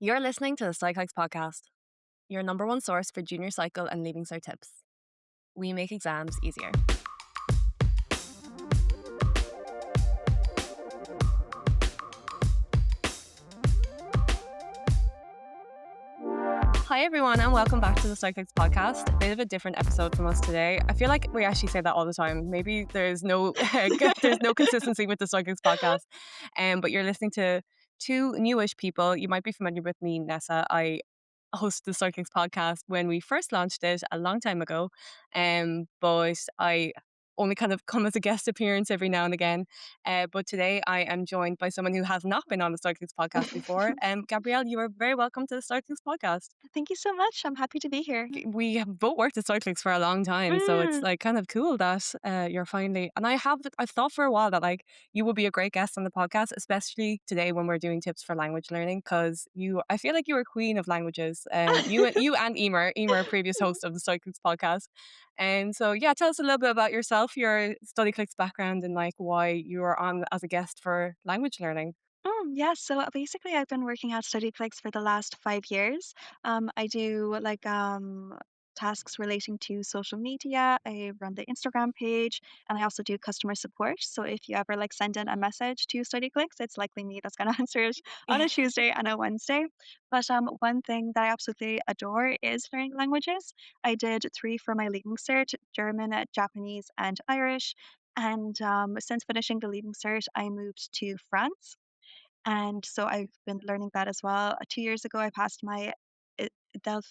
You're listening to the Studyclix Podcast, your number one source for junior cycle and Leaving Cert tips. We make exams easier. Hi everyone, and welcome back to the Studyclix Podcast. A bit of a different episode from us today. I feel like we actually say that all the time. Maybe there's no consistency with the Studyclix Podcast. But you're listening to two newish people. You might be familiar with me, Nessa. I host the Studyclix Podcast when we first launched it a long time ago. But I only kind of come as a guest appearance every now and again. But today I am joined by someone who has not been on the Studyclix Podcast before. Gabrielle, you are very welcome to the Studyclix Podcast. Thank you so much. I'm happy to be here. We have both worked at Studyclix for a long time, so it's like kind of cool that you're finally. And I've thought for a while that like you would be a great guest on the podcast, especially today when we're doing tips for language learning, because I feel like you are queen of languages. You and Emer, previous host of the Studyclix Podcast. And so yeah, tell us a little bit about yourself, your Studyclix background, and like why you are on as a guest for language learning. Yeah, so basically, I've been working at Studyclix for the last 5 years. I do tasks relating to social media. I run the Instagram page, and I also do customer support. So if you ever send in a message to Studyclix, it's likely me that's going to answer it on a Tuesday and a Wednesday. But one thing that I absolutely adore is learning languages. I did 3 for my Leaving Cert: German, Japanese, and Irish. And since finishing the Leaving Cert, I moved to France. And so I've been learning that as well. 2 years ago, I passed my uh, DELF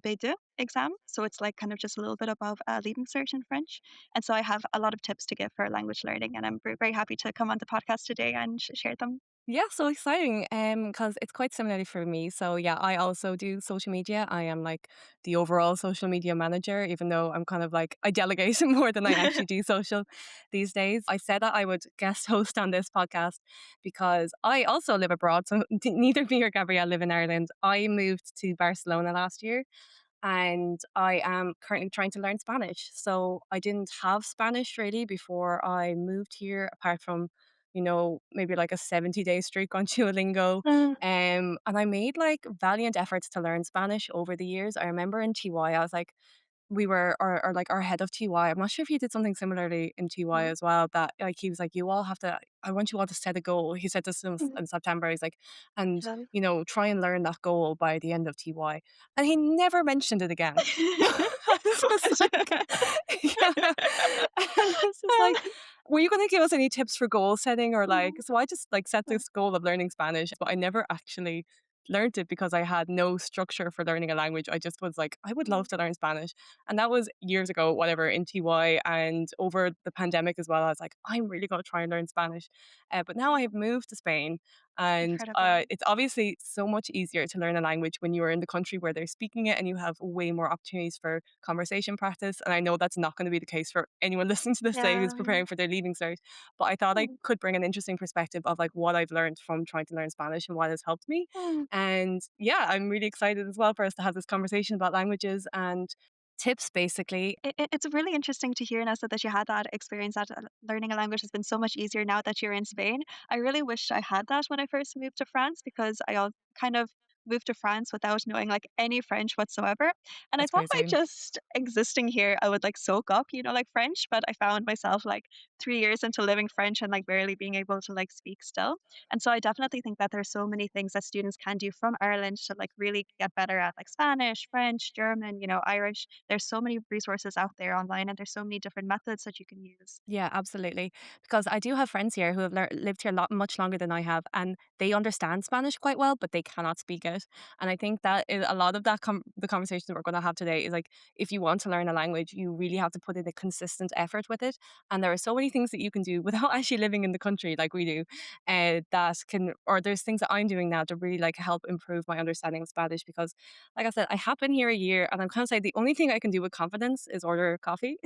B2 exam. So it's like kind of just a little bit above Leaving Cert in French. And so I have a lot of tips to give for language learning. And I'm very happy to come on the podcast today and share them. Yeah, so exciting. Because it's quite similarly for me. So yeah, I also do social media. I am like the overall social media manager, even though I'm kind of like I delegate more than I actually do social these days. I said that I would guest host on this podcast because I also live abroad. So neither me or Gabrielle live in Ireland. I moved to Barcelona last year and I am currently trying to learn Spanish. So I didn't have Spanish really before I moved here, apart from, maybe like a 70-day streak on Duolingo. Mm, And I made like valiant efforts to learn Spanish over the years. I remember in TY, I was like, we were, or like our head of TY, I'm not sure if he did something similarly in TY mm, as well, that like he was like, you all have to, I want you all to set a goal. He said this mm. in September. He's like, and Love. try and learn that goal by the end of TY. And he never mentioned it again. I was just like, yeah. And it's just like, were you going to give us any tips for goal setting or like, so I just like set this goal of learning Spanish, but I never actually learned it because I had no structure for learning a language. I just was like, I would love to learn Spanish. And that was years ago, whatever, in TY and over the pandemic as well. I was like, I'm really going to try and learn Spanish. But now I have moved to Spain. And Incredible. it's obviously so much easier to learn a language when you are in the country where they're speaking it and you have way more opportunities for conversation practice. And I know that's not going to be the case for anyone listening to this today Yeah. who's preparing for their Leaving Cert. But I thought I Mm, could bring an interesting perspective of like what I've learned from trying to learn Spanish and what has helped me. mm. And yeah, I'm really excited as well for us to have this conversation about languages and tips, basically. It's really interesting to hear, Nessa, that you had that experience that learning a language has been so much easier now that you're in Spain. I really wish I had that when I first moved to France because kind of moved to France without knowing any French whatsoever. And I That's thought by crazy. just existing here, I would soak up, French, but I found myself 3 years into living French and barely being able to speak still. And so I definitely think that there's so many things that students can do from Ireland to really get better at Spanish, French, German, Irish. There's so many resources out there online and there's so many different methods that you can use. Yeah, absolutely. Because I do have friends here who have lived here much longer than I have, and they understand Spanish quite well, but they cannot speak it. And I think that is a lot of that the conversation that we're going to have today is like, if you want to learn a language, you really have to put in a consistent effort with it. And there are so many things that you can do without actually living in the country like we do, that can, or there's things that I'm doing now to really help improve my understanding of Spanish. Because, like I said, I have been here a year, and I'm kind of saying the only thing I can do with confidence is order coffee.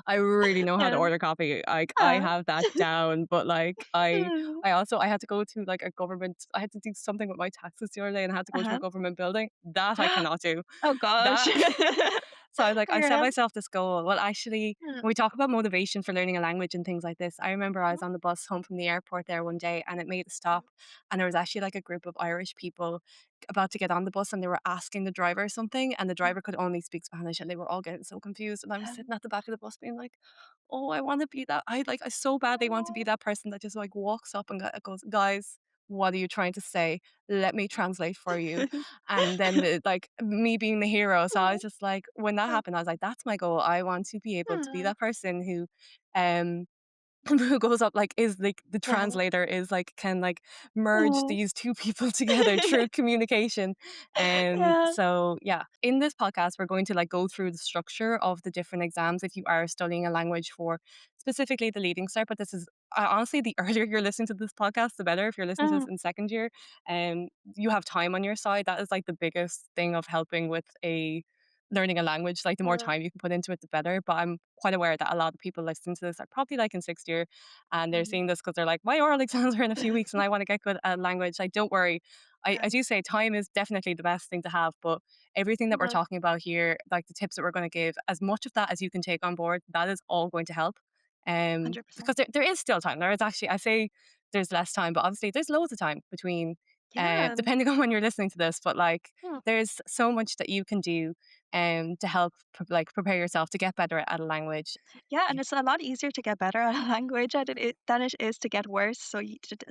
I really know how to Yeah. order coffee. Like I Ah. have that down, but I Mm. I also I had to go to a government. I had to do something with my taxes the other day, and I had to go to a Uh-huh. government building. That I cannot do. Oh gosh. That So I was like, I set Yeah. myself this goal. Well, actually, Yeah. when we talk about motivation for learning a language and things like this, I remember I was Mhm. on the bus home from the airport there one day and it made a stop. And there was actually like a group of Irish people about to get on the bus and they were asking the driver something and the driver could only speak Spanish and they were all getting so confused. And I was Yeah. sitting at the back of the bus being like, oh, I want to be that. I so badly want to be Oh. that person that just like walks up and goes, guys, what are you trying to say? Let me translate for you. And then like me being the hero. So I was just like, when that happened, I was like, that's my goal. I want to be able to be that person who um who goes up like is like the Yeah. translator is like can like merge Oh. these two people together through communication. And Yeah. so yeah, in this podcast we're going to like go through the structure of the different exams if you are studying a language for specifically the Leaving Cert. But this is honestly, the earlier you're listening to this podcast the better. If you're listening to this Mhm. in second year and you have time on your side, that is like the biggest thing of helping with a learning a language. Like the more Yeah. time you can put into it the better. But I'm quite aware that a lot of people listening to this are probably like in sixth year and they're Mhm. seeing this because they're like, my oral exams are in a few weeks and I want to get good at language. Like, don't worry. Yeah. I do say time is definitely the best thing to have, but everything that we're Yeah. talking about here, like the tips that we're going to give, as much of that as you can take on board, that is all going to help. 100%. Because there is still time. There is actually, I say there's less time, but obviously there's loads of time between, Yeah. depending on when you're listening to this. But like, Mm. there's so much that you can do to help like prepare yourself to get better at a language. Yeah, and it's a lot easier to get better at a language than it is to get worse. So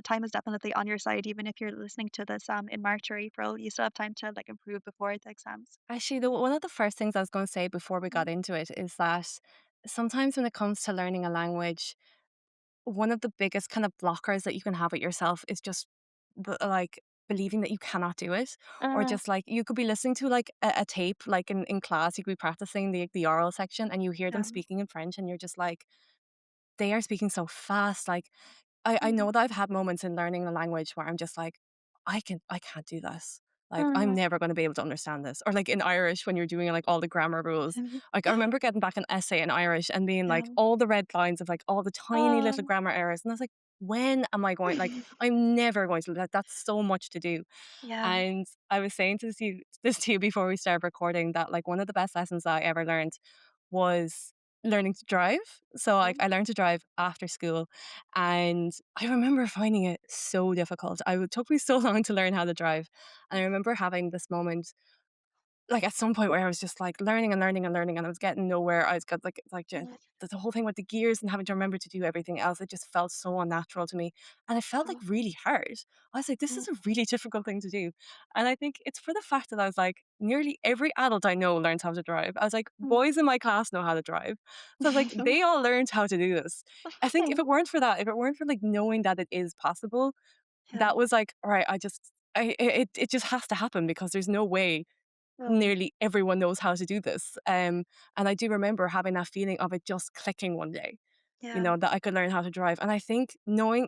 time is definitely on your side, even if you're listening to this in March or April. You still have time to like improve before the exams. Actually, one of the first things I was going to say before we got Mhm. into it is that sometimes when it comes to learning a language, one of the biggest kind of blockers that you can have with yourself is just like believing that you cannot do it, or Uh, just like you could be listening to like a tape, like in class, you could be practicing the oral section, and you hear them yeah. speaking in French, and you're just like, they are speaking so fast. Like I Mhm. know that I've had moments in learning the language where I'm just like, I can't do this. Like, I'm Mhm. never going to be able to understand this. Or like in Irish, when you're doing like all the grammar rules. Like I remember getting back an essay in Irish and being Yeah. like all the red lines of like all the tiny little Um, grammar errors. And I was like, when am I going? Like, I'm never going to do that. That's so much to do. yeah. And I was saying to this to you before we started recording that like one of the best lessons I ever learned was learning to drive. So like Mhm. I learned to drive after school and I remember finding it so difficult. It took me so long to learn how to drive. And I remember having this moment like at some point where I was just like learning and learning and learning and I was getting nowhere. I was got Mhm. the whole thing with the gears and having to remember to do everything else. It just felt so unnatural to me. And it felt like Oh, really hard. I was like, this mhm. is a really difficult thing to do. And I think it's for the fact that I was like, nearly every adult I know learns how to drive. I was like, Mhm. boys in my class know how to drive. So I was like, they all learned how to do this. I think if it weren't for that, if it weren't for like knowing that it is possible, Yeah. that was like, all right, it just has to happen because there's no way Oh, nearly everyone knows how to do this. And I do remember having that feeling of it just clicking one day, yeah. that I could learn how to drive. And I think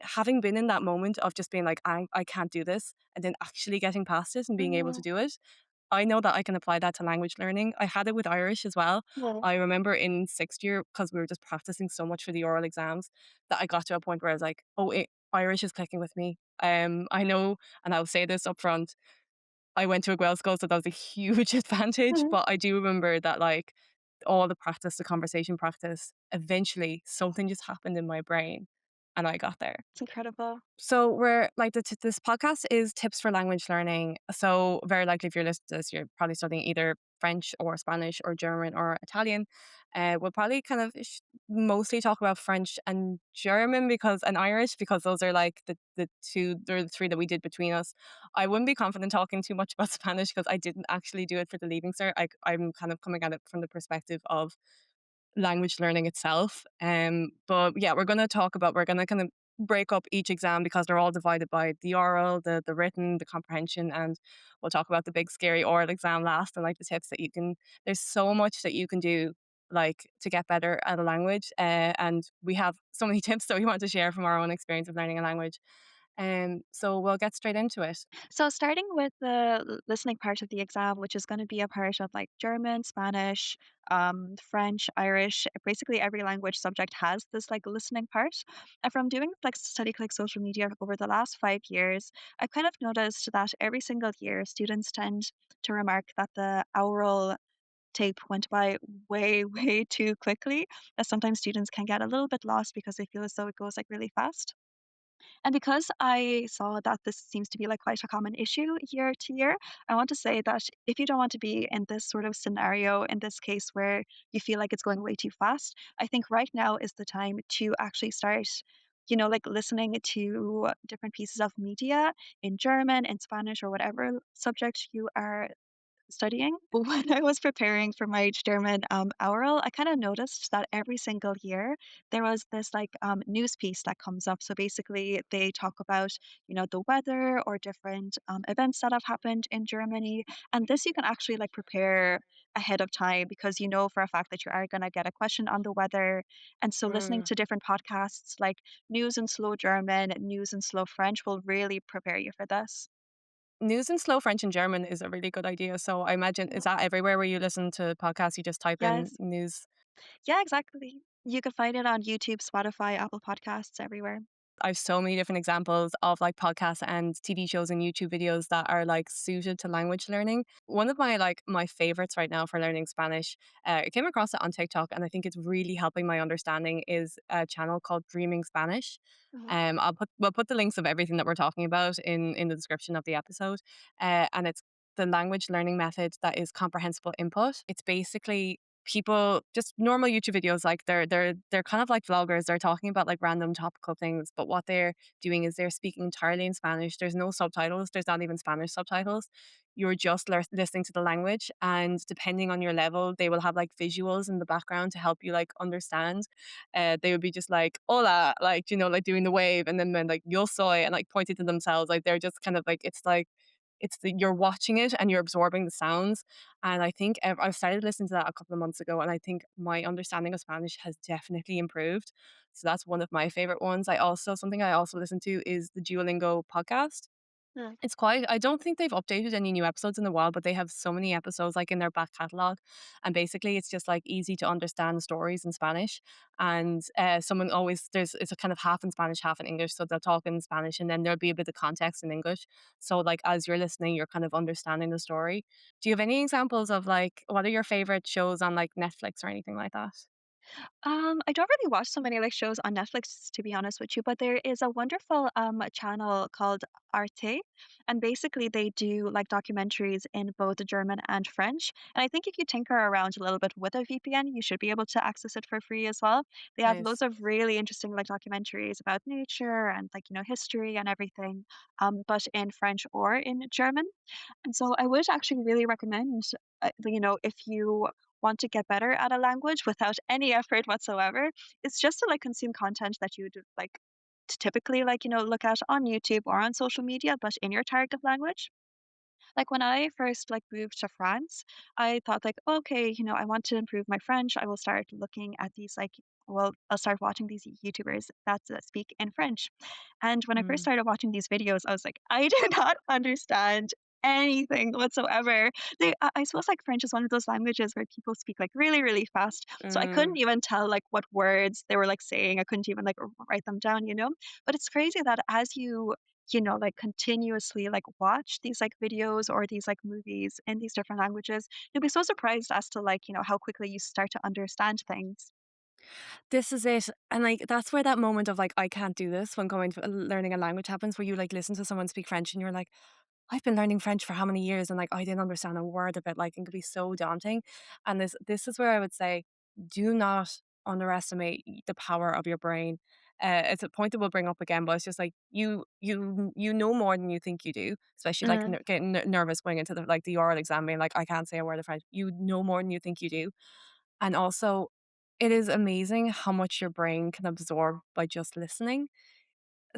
having been in that moment of just being like, I can't do this, and then actually getting past it and being able to Mhm. do it, I know that I can apply that to language learning. I had it with Irish as well. Yeah. I remember in sixth year, because we were just practicing so much for the oral exams, that I got to a point where I was like, oh, Irish is clicking with me. I know, and I'll say this up front, I went to a Guelph school, so that was a huge advantage. Mhm. But I do remember that, like, all the practice, the conversation practice, eventually something just happened in my brain and I got there. It's incredible. So we're like this podcast is tips for language learning. So very likely if you're listening to this, you're probably studying either French or Spanish or German or Italian. We'll probably kind of mostly talk about French and German because and Irish because those are like the three that we did between us. I wouldn't be confident talking too much about Spanish because I didn't actually do it for the Leaving Cert. I'm kind of coming at it from the perspective of language learning itself. But yeah, we're going to kind of break up each exam because they're all divided by the oral, the written, the comprehension, and we'll talk about the big scary oral exam last and like the tips that you can. There's so much that you can do like to get better at a language, and we have so many tips that we want to share from our own experience of learning a language. So we'll get straight into it. So starting with the listening part of the exam, which is going to be a part of like German, Spanish, French, Irish, basically every language subject has this like listening part. And from doing like study click social media over the last 5 years, I've kind of noticed that every single year students tend to remark that the aural tape went by way, way too quickly, as sometimes students can get a little bit lost because they feel as though it goes like really fast. And because I saw that this seems to be like quite a common issue year to year, I want to say that if you don't want to be in this sort of scenario, in this case where you feel like it's going way too fast, I think right now is the time to actually start, like listening to different pieces of media in German, in Spanish, or whatever subject you are studying. But when I was preparing for my German aural, I kind of noticed that every single year there was this like news piece that comes up. So basically, they talk about the weather or different events that have happened in Germany, and this you can actually like prepare ahead of time because you know for a fact that you are going to get a question on the weather. And so listening Mm. to different podcasts like news in slow German, news in slow French will really prepare you for this. News in slow French and German is a really good idea. So I imagine, is that everywhere where you listen to podcasts, you just type in Yes. news? Yeah, exactly. You can find it on YouTube, Spotify, Apple Podcasts, everywhere. I have so many different examples of like podcasts and TV shows and YouTube videos that are like suited to language learning. One of my favorites right now for learning Spanish, I came across it on TikTok and I think it's really helping my understanding is a channel called Dreaming Spanish. Mhm. We'll put the links of everything that we're talking about in the description of the episode. And it's the language learning method that is comprehensible input. It's basically people, just normal YouTube videos, like they're kind of like vloggers. They're talking about like random topical things, but what they're doing is they're speaking entirely in Spanish. There's no subtitles. There's not even Spanish subtitles. You're just listening to the language, and depending on your level, they will have like visuals in the background to help you like understand. They would be just like "hola," like like doing the wave, and then like "yo soy," and like pointing to themselves. Like they're just kind of like you're watching it and you're absorbing the sounds. And I think I started listening to that a couple of months ago, and I think my understanding of Spanish has definitely improved. So that's one of my favorite ones. Something I also listen to is the Duolingo podcast. Mm. It's quite I don't think they've updated any new episodes in a while, but they have so many episodes, like, in their back catalog, and basically it's just, like, easy to understand stories in Spanish, and, someone always there's it's a kind of half in Spanish, half in English, so they'll talk in Spanish, and then there'll be a bit of context in English, so, like, as you're listening, you're kind of understanding the story. Do you have any examples of, like what are your favorite shows on, like, Netflix or anything like that? I don't really watch so many like shows on Netflix, to be honest with you, but there is a wonderful channel called Arte, and basically they do like documentaries in both German and French. And I think if you tinker around a little bit with a VPN, you should be able to access it for free as well. They have Nice. loads of really interesting like documentaries about nature and like history and everything, but in French or in German. And so I would actually really recommend, if you want to get better at a language without any effort whatsoever, it's just to like consume content that you'd like to typically like, look at on YouTube or on social media, but in your target language. Like when I first like moved to France, I thought like, okay, I want to improve my French. I will start looking at these like I'll start watching these YouTubers that speak in French. And when I first Mm, started watching these videos, I was like, I do not understand anything whatsoever. I suppose like French is one of those languages where people speak like really, really fast. So I couldn't mm. even tell like what words they were like saying. I couldn't even like write them down. But it's crazy that as like continuously like watch these like videos or these like movies in these different languages, you'll be so surprised as to like, how quickly you start to understand things. This is it, and, like, that's where that moment of, like, "I can't do this" when going to learning a language happens, where you, like, listen to someone speak French and you're like, I've been learning French for how many years and like I didn't understand a word of it. Like it could be so daunting. And this is where I would say, do not underestimate the power of your brain. It's a point that we'll bring up again, but it's just like you know more than you think you do. Especially like Mm. getting nervous going into the oral exam, being like I can't say a word of French. You know more than you think you do, and also it is amazing how much your brain can absorb by just listening.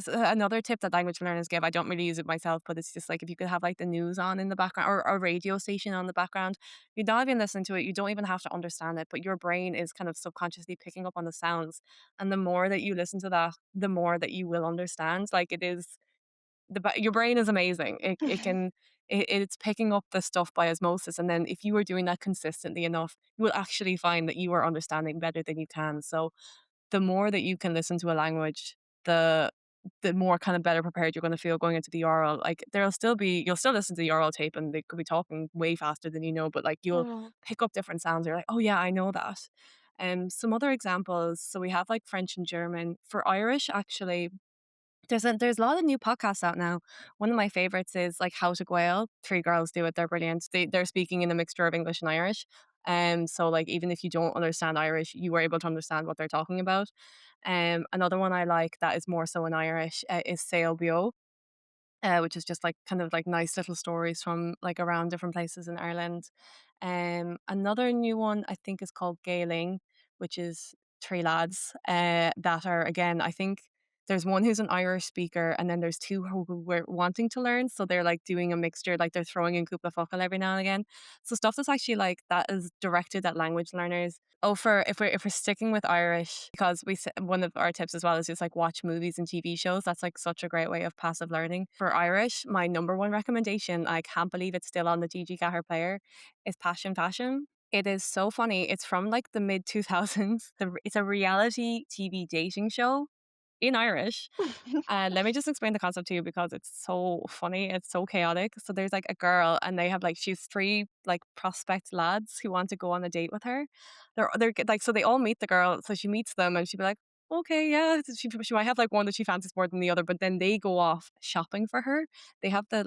Another tip that language learners give, I don't really use it myself, but it's just like if you could have like the news on in the background or a radio station on the background, you're not even listening to it. You don't even have to understand it, but your brain is kind of subconsciously picking up on the sounds. And the more that you listen to that, the more that you will understand. Like it is your brain is amazing. It's picking up the stuff by osmosis. And then if you are doing that consistently enough, you will actually find that you are understanding better than you can. So the more that you can listen to a language, the the more kind of better prepared you're going to feel going into the oral. Like you'll still listen to the oral tape and they could be talking way faster than you know, but like you'll Oh. pick up different sounds. You're like, oh yeah, I know that. Some other examples. So we have like French and German. For Irish, actually, there's a lot of new podcasts out now. One of my favorites is like How to Gael. Three girls do it. They're brilliant. They're speaking in a mixture of English and Irish. So like even if you don't understand Irish, you are able to understand what they're talking about. Another one I like that is more so in Irish is Sail Bio, which is just like kind of like nice little stories from like around different places in Ireland. Another new one I think is called Gailing, which is three lads that are again, I think there's one who's an Irish speaker, and then there's two who were wanting to learn. So they're like doing a mixture, like they're throwing in Cúpla Focal every now and again. So stuff that's actually like that is directed at language learners. Oh, for if we're sticking with Irish, because one of our tips as well is just like watch movies and TV shows. That's like such a great way of passive learning. For Irish, my number one recommendation, I can't believe it's still on the Gigi Cahir player, is Passion Fashion. It is so funny. It's from like the mid 2000s. It's a reality TV dating show in Irish. Let me just explain the concept to you because it's so funny. It's so chaotic. So there's like a girl, and they have like she's three like prospect lads who want to go on a date with her. They're like so they all meet the girl. So she meets them, and she'd be like, okay, yeah. So she might have like one that she fancies more than the other, but then they go off shopping for her. They have the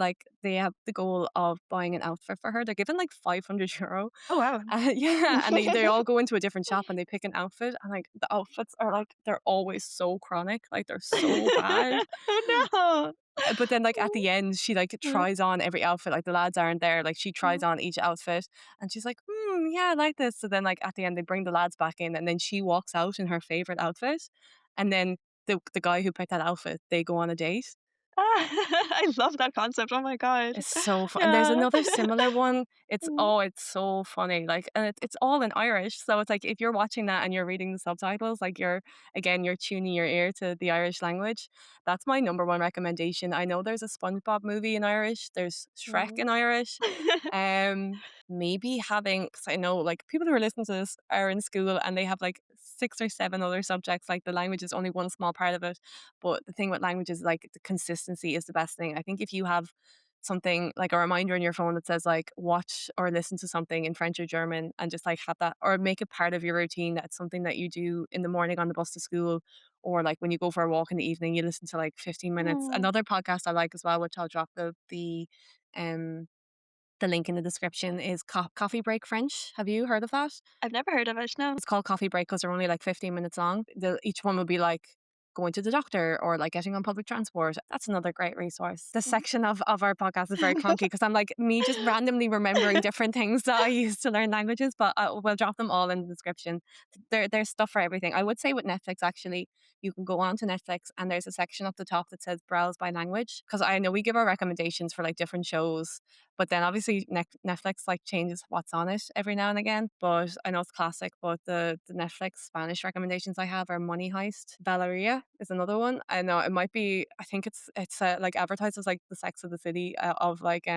goal of buying an outfit for her. They're given like €500. Oh, wow. Yeah, and they all go into a different shop and they pick an outfit, and like the outfits are like they're always so chronic, like they're so bad. Oh, But then like at no. the end, she like Mm. tries on every outfit. Like the lads aren't there. Like she tries Mm. on each outfit, and she's like, yeah, I like this. So then like at the end, they bring the lads back in, and then she walks out in her favorite outfit, and then the guy who picked that outfit, they go on a date. Ah, I love that concept. Oh my god. It's so fun. And there's Yeah. another similar one. Mm. It's so funny. Like, and it's all in Irish. So it's like if you're watching that and you're reading the subtitles, like you're tuning your ear to the Irish language. That's my number one recommendation. I know there's a SpongeBob movie in Irish. There's Shrek Wow. in Irish. Maybe having, because I know like people who are listening to this are in school and they have like six or seven other subjects. Like the language is only one small part of it. But the thing with language is like the consistency is the best thing. I think if you have something like a reminder in your phone that says like watch or listen to something in French or German and just like have that or make it part of your routine, that's something that you do in the morning on the bus to school, or like when you go for a walk in the evening, you listen to like 15 minutes. Mm. Another podcast I like as well, which I'll drop um the link in the description, is Coffee Break French. Have you heard of that? I've never heard of it, no. It's called Coffee Break because they're only like 15 minutes long. Each one will be like going to the doctor or like getting on public transport. That's another great resource. This Mhm. section of our podcast is very clunky because I'm like me just randomly remembering different things that I used to learn languages, but we'll drop them all in the description. There's stuff for everything. I would say with Netflix, actually, you can go on to Netflix and there's a section up the top that says browse by language, because I know we give our recommendations for like different shows, but then obviously Netflix like changes what's on it every now and again. But I know it's classic. But the Netflix Spanish recommendations I have are Money Heist. Valeria is another one. I know it might be. I think it's like advertised as like the Sex of the City of like.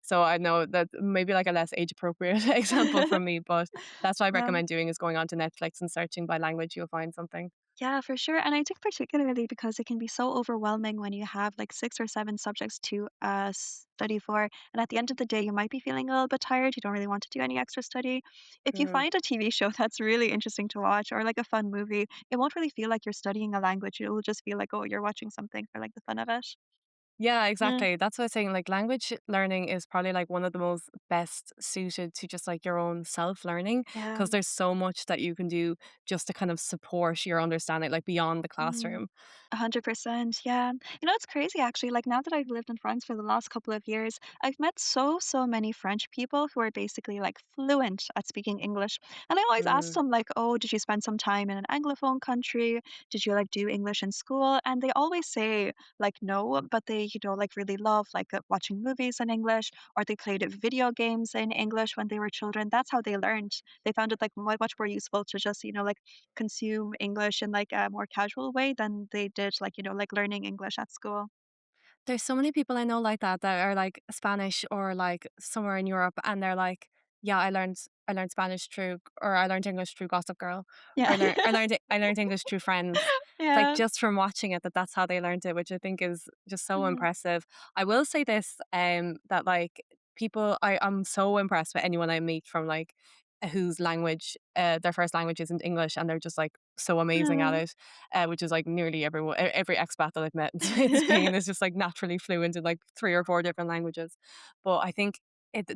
So I know that maybe like a less age appropriate example from me, but that's what I Yeah. recommend doing is going on to Netflix and searching by language. You'll find something. Yeah, for sure. And I think particularly because it can be so overwhelming when you have like six or seven subjects to study for. And at the end of the day, you might be feeling a little bit tired. You don't really want to do any extra study. If you Mhm. find a TV show that's really interesting to watch or like a fun movie, it won't really feel like you're studying a language. It will just feel like, oh, you're watching something for like the fun of it. Yeah, Mm. exactly. That's what I was saying. Like language learning is probably like one of the most best suited to just like your own self learning, Yeah. because there's so much that you can do just to kind of support your understanding, like beyond the Mm. classroom. 100%. Yeah. It's crazy actually. Like now that I've lived in France for the last couple of years, I've met so many French people who are basically like fluent at speaking English. And I always ask Mm. them like, "Oh, did you spend some time in an Anglophone country? Did you like do English in school?" And they always say like no, but they, like really love like watching movies in English, or they played video games in English when they were children. That's how they learned. They found it like much more useful to just, like consume English in like a more casual way than they did like, like learning English at school. There's so many people I know like that that are like Spanish or like somewhere in Europe, and they're like, yeah, I learned Spanish through, or I learned English through Gossip Girl, or Yeah. I learned English through Friends. Like Yeah. just from watching it, that's how they learned it, which I think is just so Mhm. impressive. I will say this, that like people, I'm so impressed with anyone I meet from like whose language, their first language isn't English, and they're just like so amazing at Mm. it, which is like nearly everyone, every expat that I've met in Spain is just like naturally fluent in like 3 or 4 different languages. But I think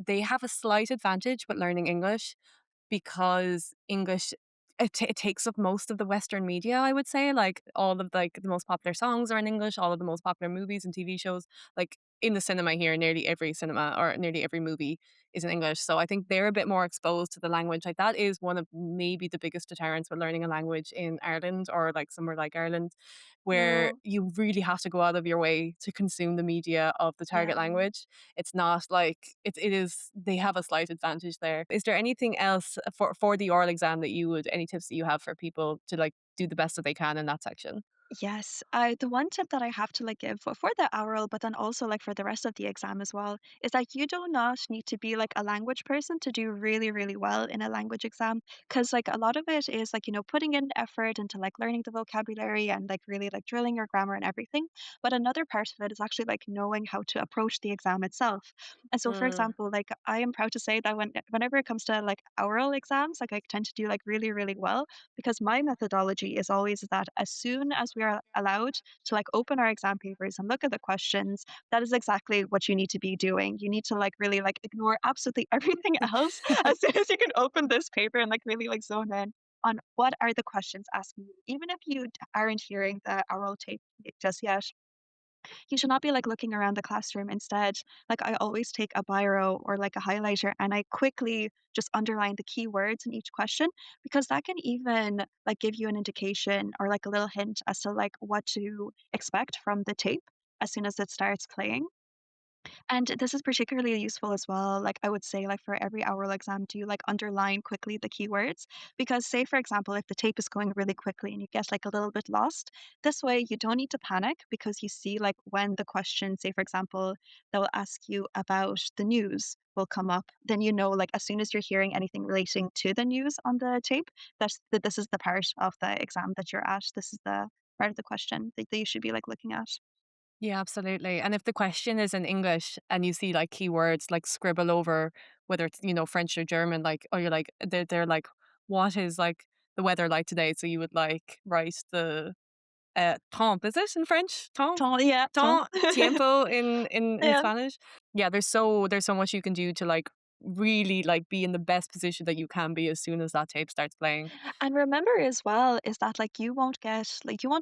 they have a slight advantage with learning English because English, it takes up most of the Western media. I would say like all of like the most popular songs are in English, all of the most popular movies and TV shows. Like in the cinema here, nearly every cinema or nearly every movie is in English. So I think they're a bit more exposed to the language. Like that is one of maybe the biggest deterrents with learning a language in Ireland or like somewhere like Ireland, where True. you really have to go out of your way to consume the media of the target Yeah. language. It's not like it is, they have a slight advantage there. Is there anything else for the oral exam that you would, any tips that you have for people to like do the best that they can in that section? Yes, I the one tip that I have to like give for the oral, but then also like for the rest of the exam as well, is that you do not need to be like a language person to do really, really well in a language exam. Because like a lot of it is like, putting in effort into like learning the vocabulary and like really like drilling your grammar and everything. But another part of it is actually like knowing how to approach the exam itself. And so, for Mm, example, like I am proud to say that whenever it comes to like oral exams, like I tend to do like really, really well because my methodology is always that as soon as we are allowed to like open our exam papers and look at the questions, that is exactly what you need to be doing. You need to like really like ignore absolutely everything else as soon as you can open this paper and like really like zone in on what are the questions asking you. Even if you aren't hearing the oral tape just yet, you should not be like looking around the classroom. Instead, like I always take a biro or like a highlighter and I quickly just underline the key words in each question because that can even like give you an indication or like a little hint as to like what to expect from the tape as soon as it starts playing. And this is particularly useful as well. Like I would say, like for every oral exam, do you like underline quickly the keywords? Because say, for example, if the tape is going really quickly and you get like a little bit lost, this way you don't need to panic because you see like when the question, say, for example, they'll ask you about the news will come up, then you know like as soon as you're hearing anything relating to the news on the tape, that this is the part of the exam that you're at. This is the part of the question that you should be like looking at. yeah, absolutely. And if the question is in English and you see like keywords like scribble over, whether it's, French or German, like, or you're like, they're like, what is like the weather like today? So you would like write the temps, is it in French? Temps? Yeah, Temps, tiempo in yeah. Spanish. Yeah, there's so much you can do to like really like be in the best position that you can be as soon as that tape starts playing. And remember as well is that like you won't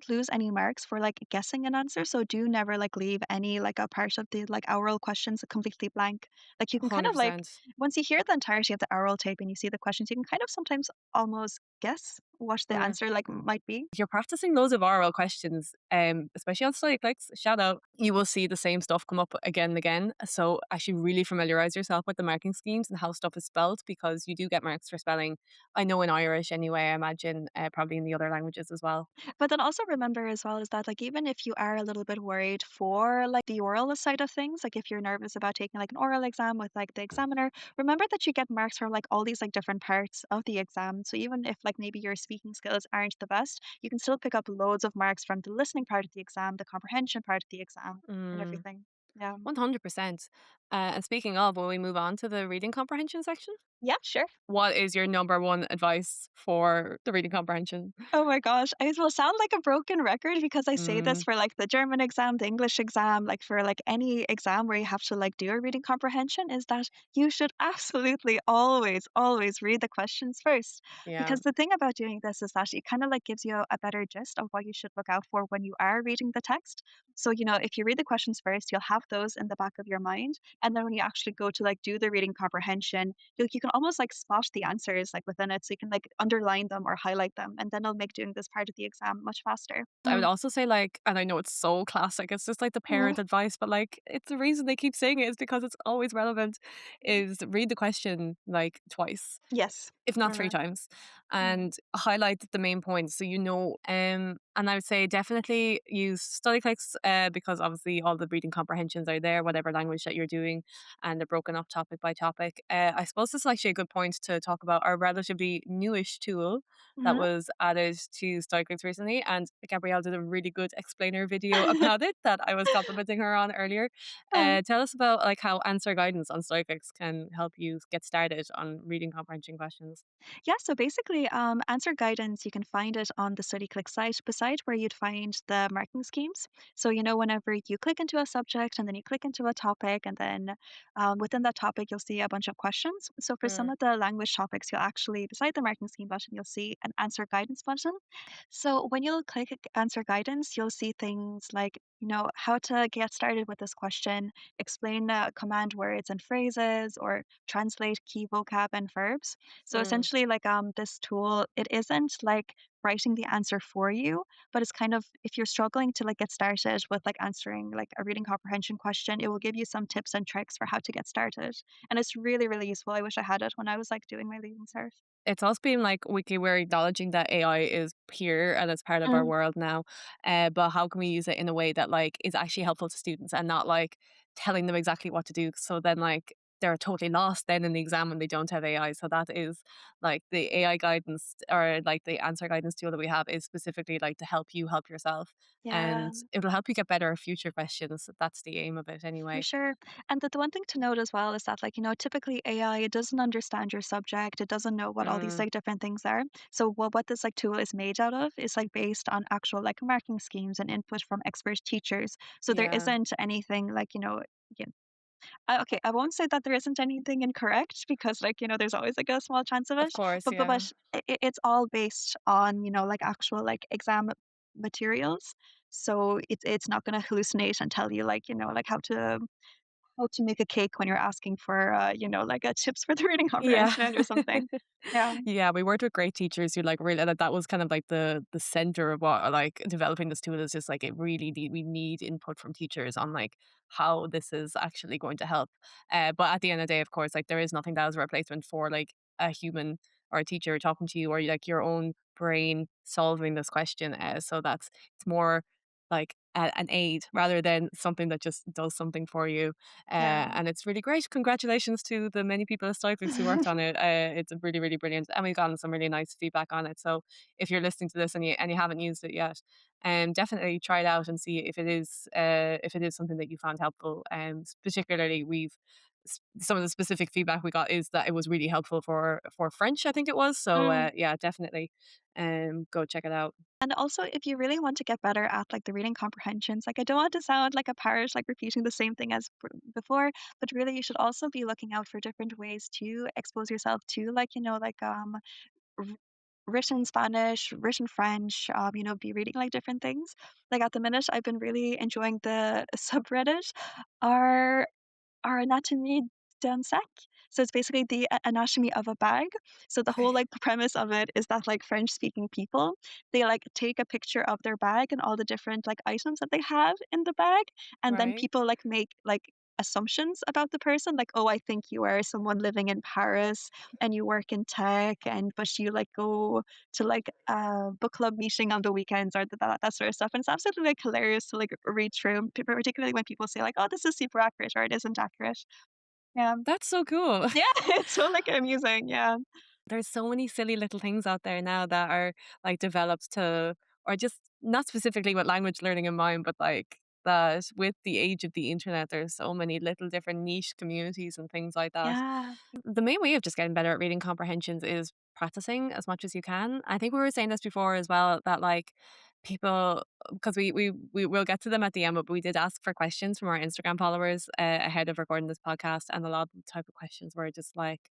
lose any marks for like guessing an answer. So do never like leave any like a part of the like oral questions completely blank. Like you can kind of like 100%. once you hear the entirety of the oral tape and you see the questions, you can kind of sometimes almost guess what the answer like might be. If you're practicing loads of oral questions, especially on Studyclix, shout out, you will see the same stuff come up again and again. So actually really familiarize yourself with the marking schemes and how stuff is spelled because you do get marks for spelling. I know in Irish anyway, I imagine probably in the other languages as well. But then also remember as well is that like even if you are a little bit worried for like the oral side of things, like if you're nervous about taking like an oral exam with like the examiner, remember that you get marks from like all these like different parts of the exam. So even if like maybe your speaking skills aren't the best, you can still pick up loads of marks from the listening part of the exam, the comprehension part of the exam, and Mm, everything. Yeah. 100%. And speaking of, will we move on to the reading comprehension section? Yeah, sure. What is your number one advice for the reading comprehension? Oh my gosh, I will sound like a broken record because I say this Mm, for like the German exam, the English exam, like for like any exam where you have to like do a reading comprehension, is that you should absolutely always, always read the questions first. yeah. Because the thing about doing this is that it kind of like gives you a better gist of what you should look out for when you are reading the text. So, if you read the questions first, you'll have those in the back of your mind. And then when you actually go to like do the reading comprehension, you can almost like spot the answers like within it. So you can like underline them or highlight them. And then it'll make doing this part of the exam much faster. I would also say, like, and I know it's so classic, it's just like the Mm. parent advice, but like it's the reason they keep saying it is because it's always relevant, is read the question like twice, Yes, if for not three sure. times, Mm. and highlight the main points so you know. And I would say definitely use Studyclix because obviously all the reading comprehensions are there, whatever language that you're doing, and they're broken up topic by topic. I suppose this is actually a good point to talk about our relatively newish tool that Mhm. was added to Studyclix recently. And Gabrielle did a really good explainer video about it that I was complimenting her on earlier. Oh. Tell us about like how answer guidance on Studyclix can help you get started on reading comprehension questions. Yeah, so basically, answer guidance, you can find it on the StudyClick site, beside where you'd find the marking schemes. So, whenever you click into a subject and then you click into a topic, and then within that topic, you'll see a bunch of questions. So, for some Mm, of the language topics, you'll actually, beside the marking scheme button, you'll see an answer guidance button. So, when you'll click answer guidance, you'll see things like, how to get started with this question, explain command words and phrases, or translate key vocab and verbs. So mm. essentially, like this tool, it isn't like writing the answer for you, but it's kind of if you're struggling to like get started with like answering like a reading comprehension question, it will give you some tips and tricks for how to get started. And it's really, really useful. I wish I had it when I was like doing my leaving cert. It's also been like we're acknowledging that AI is here and it's part of our Mm, world now. But how can we use it in a way that like is actually helpful to students and not like telling them exactly what to do? So then like they're totally lost then in the exam when they don't have AI. So that is like the AI guidance or like the answer guidance tool that we have is specifically like to help you help yourself. yeah. And it'll help you get better at future questions. That's the aim of it For anyway. sure. And the one thing to note as well is that, like, typically AI, it doesn't understand your subject. It doesn't know what all these Mm, like different things are. So what this like tool is made out of is like based on actual like marking schemes and input from expert teachers. So there yeah, isn't anything like, you okay, I won't say that there isn't anything incorrect because like, there's always like a small chance of of it. course. But Yeah. it's all based on, like actual like exam materials. So it's not going to hallucinate and tell you like, like how to make a cake when you're asking for, like, tips for the reading Yeah. comprehension or something. Yeah. Yeah, we worked with great teachers who, like, really that was kind of like the center of what, like, developing this tool is just, like, it really need we need input from teachers on, like, how this is actually going to help. But at the end of the day, of course, like, there is nothing that is a replacement for, like, a human or a teacher talking to you or, like, your own brain solving this question, so that's it's more like an aid rather than something that just does something for you. Yeah. And it's really great. Congratulations to the many people at Studyclix who worked on it. It's really, really brilliant, and we've gotten some really nice feedback on it. So if you're listening to this and you haven't used it yet, definitely try it out and see if it is something that you found helpful. Particularly, some of the specific feedback we got is that it was really helpful for French. I think it was. So Mm. yeah, definitely, go check it out. And also, if you really want to get better at, like, the reading comprehensions, like, I don't want to sound like a parrot, like, repeating the same thing as before, but really you should also be looking out for different ways to expose yourself to, like, like, r written Spanish, written French, be reading, like, different things. Like, at the minute, I've been really enjoying the subreddit, r our anatomy d'un sac. So it's basically the anatomy of a bag. So the whole Okay. like premise of it is that like French speaking people, they like take a picture of their bag and all the different like items that they have in the bag, and then Right. people like make like assumptions about the person like, oh, I think you are someone living in Paris and you work in tech, and but you like go to like a book club meeting on the weekends or that sort of stuff. And it's absolutely like hilarious to like read through, particularly when people say like, oh, this is super accurate or it isn't accurate. Yeah. That's so cool. Yeah, it's so, like, amusing, yeah. There's so many silly little things out there now that are like developed to, or just not specifically with language learning in mind, but like that with the age of the internet, there's so many little different niche communities and things like that. Yeah, The main way of just getting better at reading comprehensions is practicing as much as you can. I think we were saying this before as well that like people because we will get to them at the end, but we did ask for questions from our Instagram followers ahead of recording this podcast, and a lot of the type of questions were just like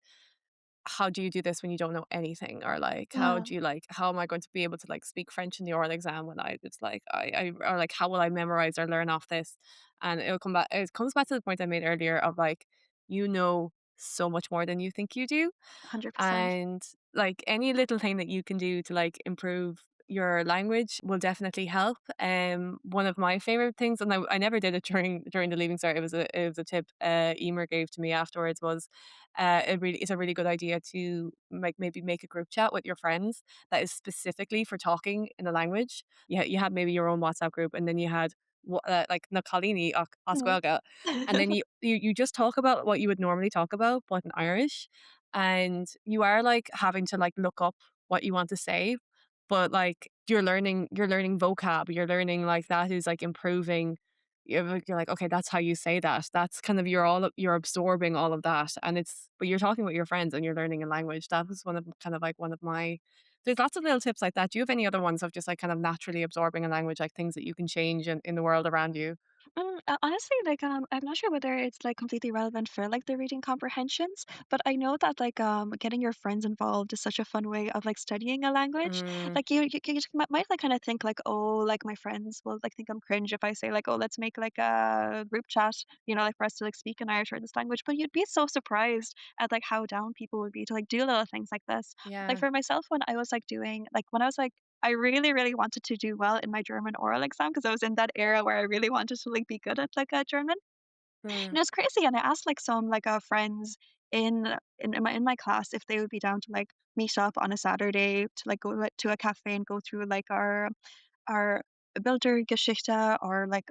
how do you do this when you don't know anything? Or like, how uh, do you like, how am I going to be able to like speak French in the oral exam when it's like, or like, how will I memorize or learn off this? And it comes back to the point I made earlier of like, you know, so much more than you think you do. 100%. And like any little thing that you can do to like improve your language will definitely help. One of my favorite things, and I never did it during the Leaving Cert. It was a tip Emer gave to me afterwards. Was it's a really good idea to maybe make a group chat with your friends that is specifically for talking in a language. You had maybe your own WhatsApp group, and then you had like na Colini Mhm. Oscuelga, and then you just talk about what you would normally talk about, but in Irish, and you are like having to like look up what you want to say, but like you're learning vocab, you're learning like that is like improving. You're like, okay, that's how you say that. That's kind of you're absorbing all of that, and but you're talking with your friends and you're learning a language. That was one of my. There's lots of little tips like that. Do you have any other ones of just like kind of naturally absorbing a language, like things that you can change in the world around you? Honestly, like, I'm not sure whether it's like completely relevant for like the reading comprehensions, but I know that like getting your friends involved is such a fun way of like studying a language. Mm, Like you just might like kind of think like, oh, like my friends will like think I'm cringe if I say like, oh, let's make like a group chat, like for us to like speak in Irish or this language. But you'd be so surprised at like how down people would be to like do little things like this. Like yeah. for myself, when I was like doing like when I was like I really, really wanted to do well in my German oral exam because I was in that era where I really wanted to like be good at like German. Mm, And it was crazy. And I asked like some like friends in my class if they would be down to like meet up on a Saturday to like go to a cafe and go through like our Bildergeschichte or like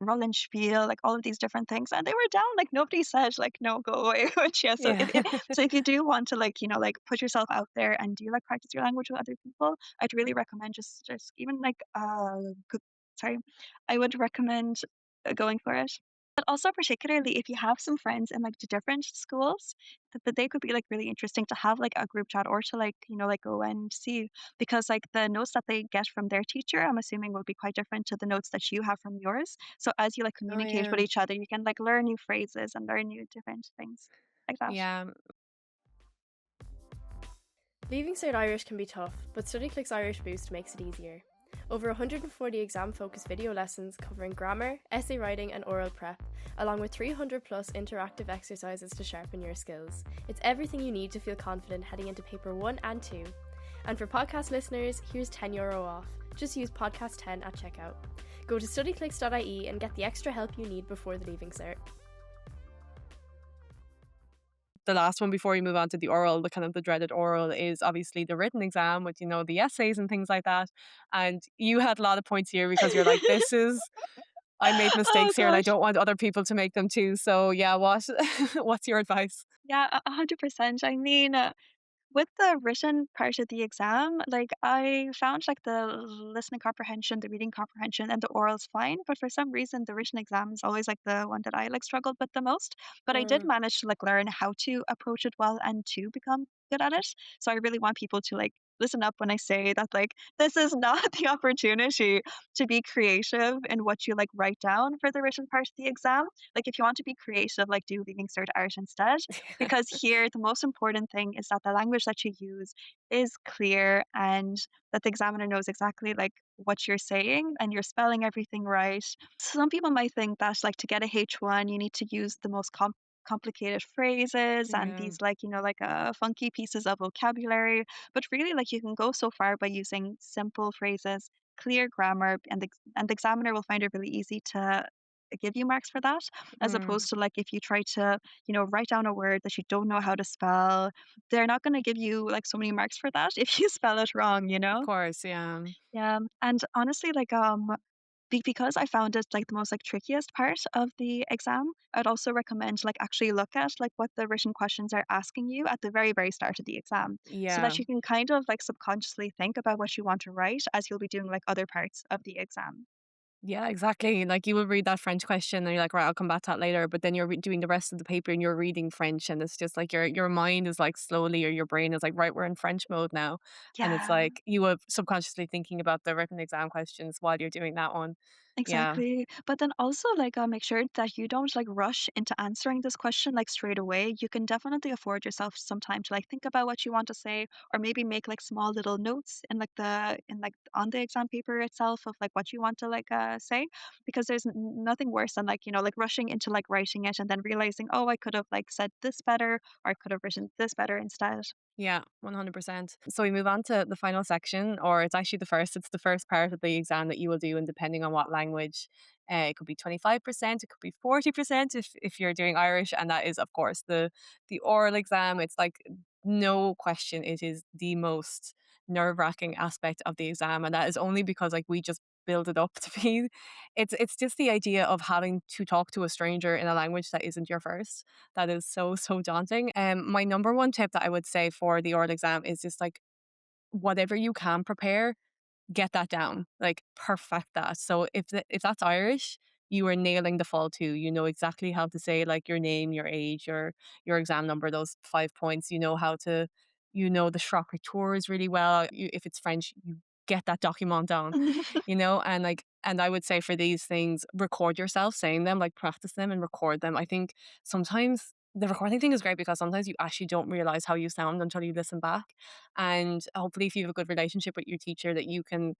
Rollenspiel, like all of these different things. And they were down, like nobody said like no, go away. Which yeah, so yeah. if you do want to like, like put yourself out there and do like practice your language with other people, I'd really recommend just even like sorry, I would recommend going for it. But also particularly if you have some friends in like the different schools, that they could be like really interesting to have like a group chat or to like, like go and see because like the notes that they get from their teacher, I'm assuming will be quite different to the notes that you have from yours. So as you like Oh communicate with yeah. each other, you can like learn new phrases and learn new different things like that. Yeah. Leaving Cert Irish can be tough, but Studyclix Irish Boost makes it easier. Over 140 exam-focused video lessons covering grammar, essay writing and oral prep, along with 300 plus interactive exercises to sharpen your skills. It's everything you need to feel confident heading into paper 1 and 2. And for podcast listeners, here's €10 off. Just use podcast 10 at checkout. Go to studyclix.ie and get the extra help you need before the Leaving Cert. The last one before you move on to the oral, the kind of the dreaded oral is obviously the written exam with, the essays and things like that. And you had a lot of points here because you're like, I made Oh mistakes here and I gosh. don't want other people to make them too. So yeah, what's your advice? Yeah, 100%. I mean, with the written part of the exam, like I found like the listening comprehension, the reading comprehension, and the oral's fine. But for some reason, the written exam is always like the one that I like struggled with the most. But I did Mm. manage to like learn how to approach it well and to become good at it. So I really want people to like listen up when I say that like this is not the opportunity to be creative in what you like write down for the written part of the exam. Like if you want to be creative, like do Leaving Cert Art instead because here the most important thing is that the language that you use is clear and that the examiner knows exactly like what you're saying and you're spelling everything right. Some people might think that like to get a H1 you need to use the most complicated phrases and Yeah. these like like funky pieces of vocabulary, but really like you can go so far by using simple phrases, clear grammar, and the examiner will find it really easy to give you marks for that, as Mm. opposed to like if you try to write down a word that you don't know how to spell, they're not going to give you like so many marks for that if you spell it wrong. Of course, yeah. Yeah, and honestly, like because I found it like the most like trickiest part of the exam, I'd also recommend like actually look at like what the written questions are asking you at the very, very start of the exam, so that Yeah. you can kind of like subconsciously think about what you want to write as you'll be doing like other parts of the exam. Yeah, exactly. Like you will read that French question and you're like, right, I'll come back to that later. But then you're doing the rest of the paper and you're reading French, and it's just like your mind is like slowly, or your brain is like, right, we're in French mode now, and it's Yeah. like you are subconsciously thinking about the written exam questions while you're doing that one. Yeah, Exactly. But then also like make sure that you don't like rush into answering this question like straight away. You can definitely afford yourself some time to like think about what you want to say or maybe make like small little notes in like the in like on the exam paper itself of like what you want to like say, because there's nothing worse than like like rushing into like writing it and then realizing, oh, I could have like said this better or I could have written this better instead. Yeah, 100%. So we move on to the final section, or it's actually it's the first part of the exam that you will do, and depending on what language, it could be 25%, it could be 40% if you're doing Irish, and that is, of course, the oral exam. It's like no question, it is the most nerve-wracking aspect of the exam, and that is only because like we just build it up to be. It's just the idea of having to talk to a stranger in a language that isn't your first that is so, so daunting. My number one tip that I would say for the oral exam is just like whatever you can prepare, get that down, like perfect that. So if that's Irish, you are nailing the fall two. You know exactly how to say like your name, your age, your exam number, those 5 points. You know how to, you know the Schrock tours really well. If it's French, you get that document down, and like and I would say for these things, record yourself saying them, like practice them and record them. I think sometimes the recording thing is great because sometimes you actually don't realize how you sound until you listen back. And hopefully, if you have a good relationship with your teacher, that you can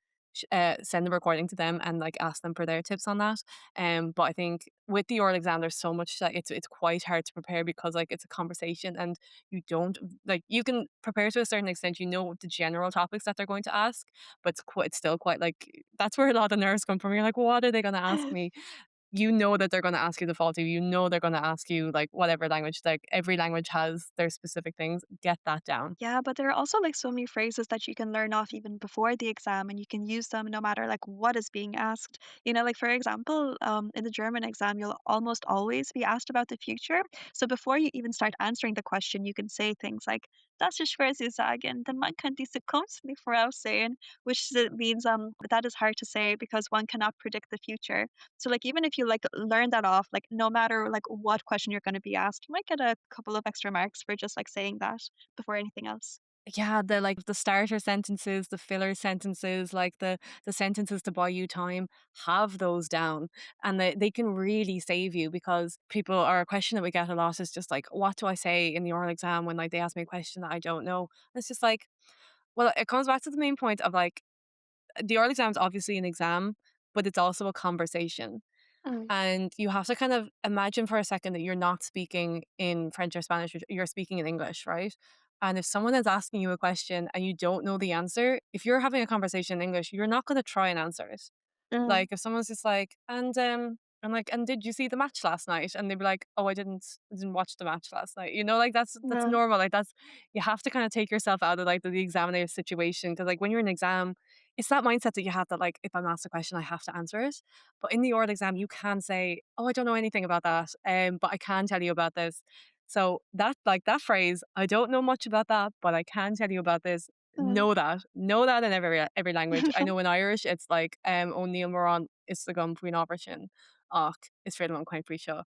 send the recording to them and like ask them for their tips on that. But I think with the oral exam, there's so much that it's quite hard to prepare because like it's a conversation and you don't like you can prepare to a certain extent. You know the general topics that they're going to ask, but it's still quite like that's where a lot of nerves come from. You're like, what are they going to ask me? You know that they're going to ask you the faulty. You know they're going to ask you like whatever language. Like every language has their specific things. Get that down. Yeah, but there are also like so many phrases that you can learn off even before the exam, and you can use them no matter like what is being asked. Like for example, in the German exam, you'll almost always be asked about the future. So before you even start answering the question, you can say things like "Das ist schwer zu sagen," then man kann die Zukunft nicht voraussehen, which means that is hard to say because one cannot predict the future. So like even if you like learn that off, like no matter like what question you're going to be asked, you might get a couple of extra marks for just like saying that before anything else. Yeah, the like the starter sentences, the filler sentences, like the sentences to buy you time, have those down. And they can really save you because people are a question that we get a lot is just like, what do I say in the oral exam when like they ask me a question that I don't know? And it's just like, well, it comes back to the main point of like the oral exam is obviously an exam, but it's also a conversation. Mm. And you have to kind of imagine for a second that you're not speaking in French or Spanish, you're speaking in English, right? And if someone is asking you a question and you don't know the answer, if you're having a conversation in English, you're not going to try and answer it. Mm. Like if someone's just like, and I'm like, and did you see the match last night? And they'd be like, oh, I didn't watch the match last night. Like that's No. normal. Like that's you have to kind of take yourself out of like the examiner situation because like when you're in exam, it's that mindset that you have that like if I'm asked a question, I have to answer it. But in the oral exam, you can say, oh, I don't know anything about that, but I can tell you about this. So that phrase, I don't know much about that, but I can tell you about this. Mm. Know that in every language. I know in Irish it's like O'Neill Moran is the gum Queen Operation och is fair one quite pretty sure.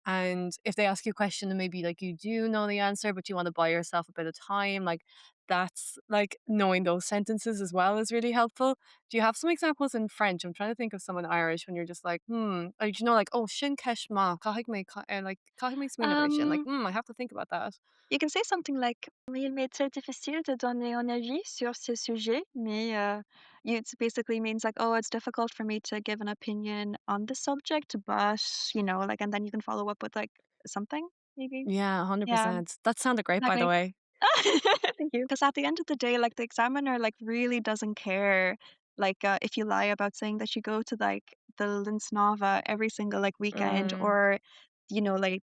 And if they ask you a question and maybe like you do know the answer, but you want to buy yourself a bit of time, like that's like knowing those sentences as well is really helpful. Do you have some examples in French? I'm trying to think of some in Irish when you're just like, like like, oh, shin kesh ma, like kahig me swing like, Um, I have to think about that. you can say something like, "Mais il m'est très difficile de donner un avis sur ce sujet," mais it basically means like, "Oh, it's difficult for me to give an opinion on the subject, but like," and then you can follow up with like something maybe. Yeah, Yeah, 100%. That sounded great, by the exactly. way. Thank you. Because at the end of the day, like the examiner, like really doesn't care, like if you lie about saying that you go to like the Linsnova every single like weekend, Mm. or like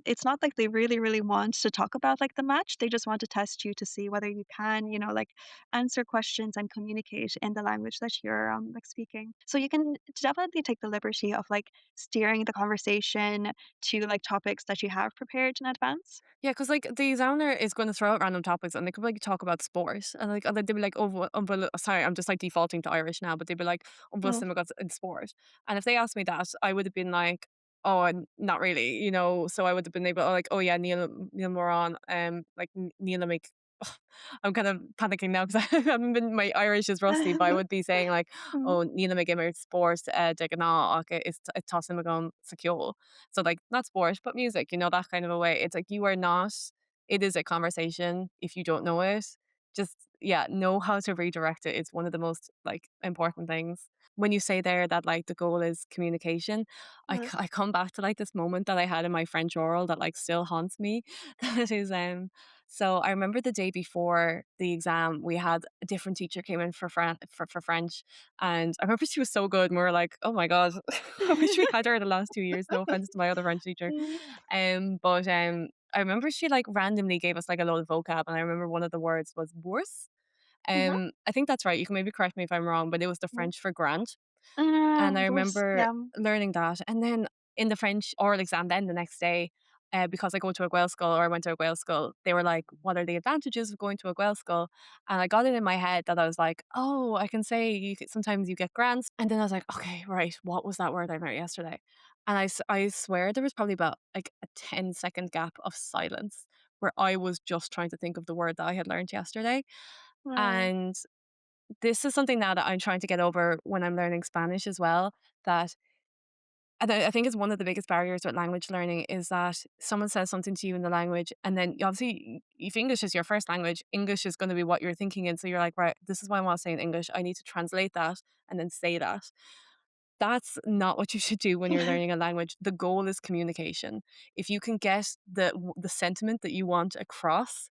it's not like they really, really want to talk about like the match. They just want to test you to see whether you can, like answer questions and communicate in the language that you're like speaking. So you can definitely take the liberty of like steering the conversation to like topics that you have prepared in advance. Yeah, because like, the examiner is gonna throw out random topics, and they could, like, talk about sport, and then they'd be like, "Oh, well" sorry, I'm just, like, defaulting to Irish now, but they'd be like, "Oh, well, Mm. Simime in sport." And if they asked me that, I would have been like, "Oh, not really," So I would have been able like, "Oh, yeah, Neil Moran, like, Neil make." I'm kind of panicking now because I haven't been my Irish is rusty, but I would be saying like, Mm. "Oh, Níl me gimmer sport, de gná ach is tossing me gon secure." So like not sport, but music, that kind of a way. It's like you are not, it is a conversation. If you don't know it, just, yeah, know how to redirect it. It's one of the most like important things. When you say there that like the goal is communication, Mm. I come back to like this moment that I had in my French oral that like still haunts me. That is, So I remember the day before the exam, we had a different teacher came in for French, and I remember she was so good. And we were like, "Oh my god, I wish we had her the last 2 years." No offense to my other French teacher, Mm, but I remember she like randomly gave us like a load of vocab, and I remember one of the words was bourse. mhm, I think that's right. You can maybe correct me if I'm wrong, but it was the mhm. French for grant. And I Bourse, remember yeah. learning that. And then in the French oral exam, then the next day, because I go to a Gael school or I went to a Gael school, they were like, "What are the advantages of going to a Gael school?" And I got it in my head that I was like, "Oh, I can say sometimes you get grants." And then I was like, "Okay, right. What was that word I learned yesterday?" And I swear there was probably about like a 10-second gap of silence where I was just trying to think of the word that I had learned yesterday. Wow. And this is something now that I'm trying to get over when I'm learning Spanish as well. That and I think it's one of the biggest barriers with language learning is that someone says something to you in the language, and then obviously, if English is your first language, English is going to be what you're thinking in. So you're like, right, this is what I want to say in English. I need to translate that and then say that. That's not what you should do when you're learning a language. The goal is communication. If you can get the sentiment that you want across,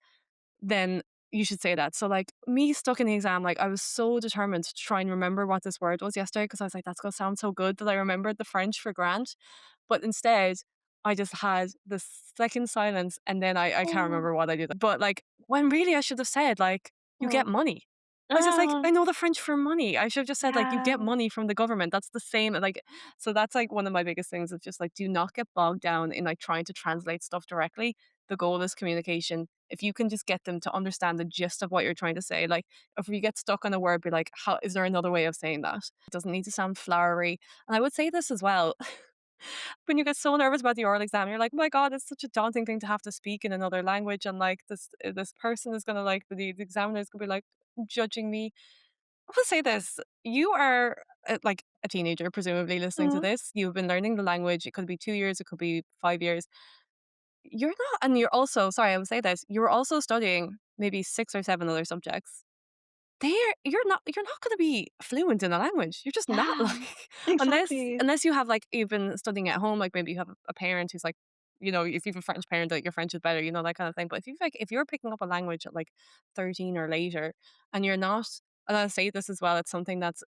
then you should say that. So like me stuck in the exam, like I was so determined to try and remember what this word was yesterday because I was like, that's gonna sound so good that I remembered the French for grant. But instead, I just had this second silence and then I can't Oh, remember what I did. But like when really I should have said like you get oh. money. I was just like, Oh, I know the French for money. I should have just said like you yeah. get money from the government. That's the same. Like so that's like one of my biggest things is just like do not get bogged down in like trying to translate stuff directly. The goal is communication. If you can just get them to understand the gist of what you're trying to say, like if you get stuck on a word, be like, how is there another way of saying that? It doesn't need to sound flowery. And I would say this as well. When you get so nervous about the oral exam, you're like, "My god, it's such a daunting thing to have to speak in another language, and like this person is gonna like the examiner is gonna be like judging me." I will say this: you are like a teenager, presumably listening to Mm, this. You've been learning the language. It could be 2 years, it could be 5 years. You're not, and you're also sorry, I would say this. You're also studying maybe 6 or 7 other subjects. You're not gonna be fluent in a language. You're just not, yeah, like, unless exactly. unless you have, like, you've been studying at home, like, maybe you have a parent who's, like, if you have a French parent, like, your French is better, that kind of thing, but if you're picking up a language at, like, 13 or later, and you're not and I'll say this as well, it's something that's,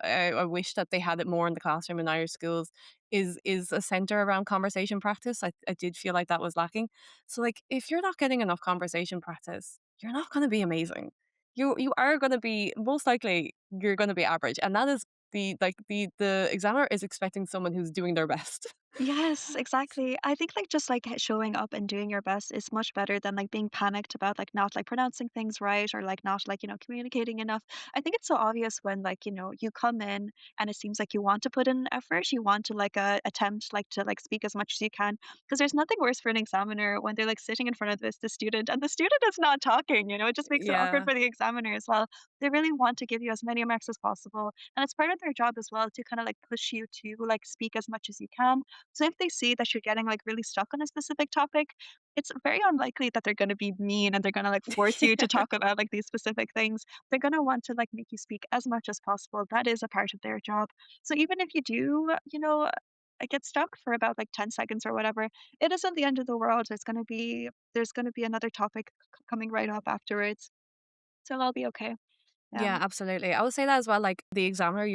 I wish that they had it more in the classroom in Irish schools, is a centre around conversation practice. I did feel like that was lacking. So, like, if you're not getting enough conversation practice, you're not gonna be amazing. You are gonna be most likely you're gonna be average, and that is the examiner is expecting someone who's doing their best. Yes, exactly. I think like just like showing up and doing your best is much better than like being panicked about like not like pronouncing things right or like not like, communicating enough. I think it's so obvious when like, you come in and it seems like you want to put in effort, you want to like attempt like to like speak as much as you can. Because there's nothing worse for an examiner when they're like sitting in front of the student and the student is not talking, it just makes it awkward Yeah. for the examiner as well. They really want to give you as many marks as possible. And it's part of their job as well to kind of like push you to like speak as much as you can so if they see that you're getting like really stuck on a specific topic, it's very unlikely that they're going to be mean and they're going to like force you to talk about like these specific things. They're going to want to like make you speak as much as possible. That is a part of their job. So even if you do, get stuck for about like 10 seconds or whatever, it isn't the end of the world. There's going to be another topic coming right up afterwards. So I'll be okay. Yeah. Yeah, absolutely. I would say that as well, like, the examiner,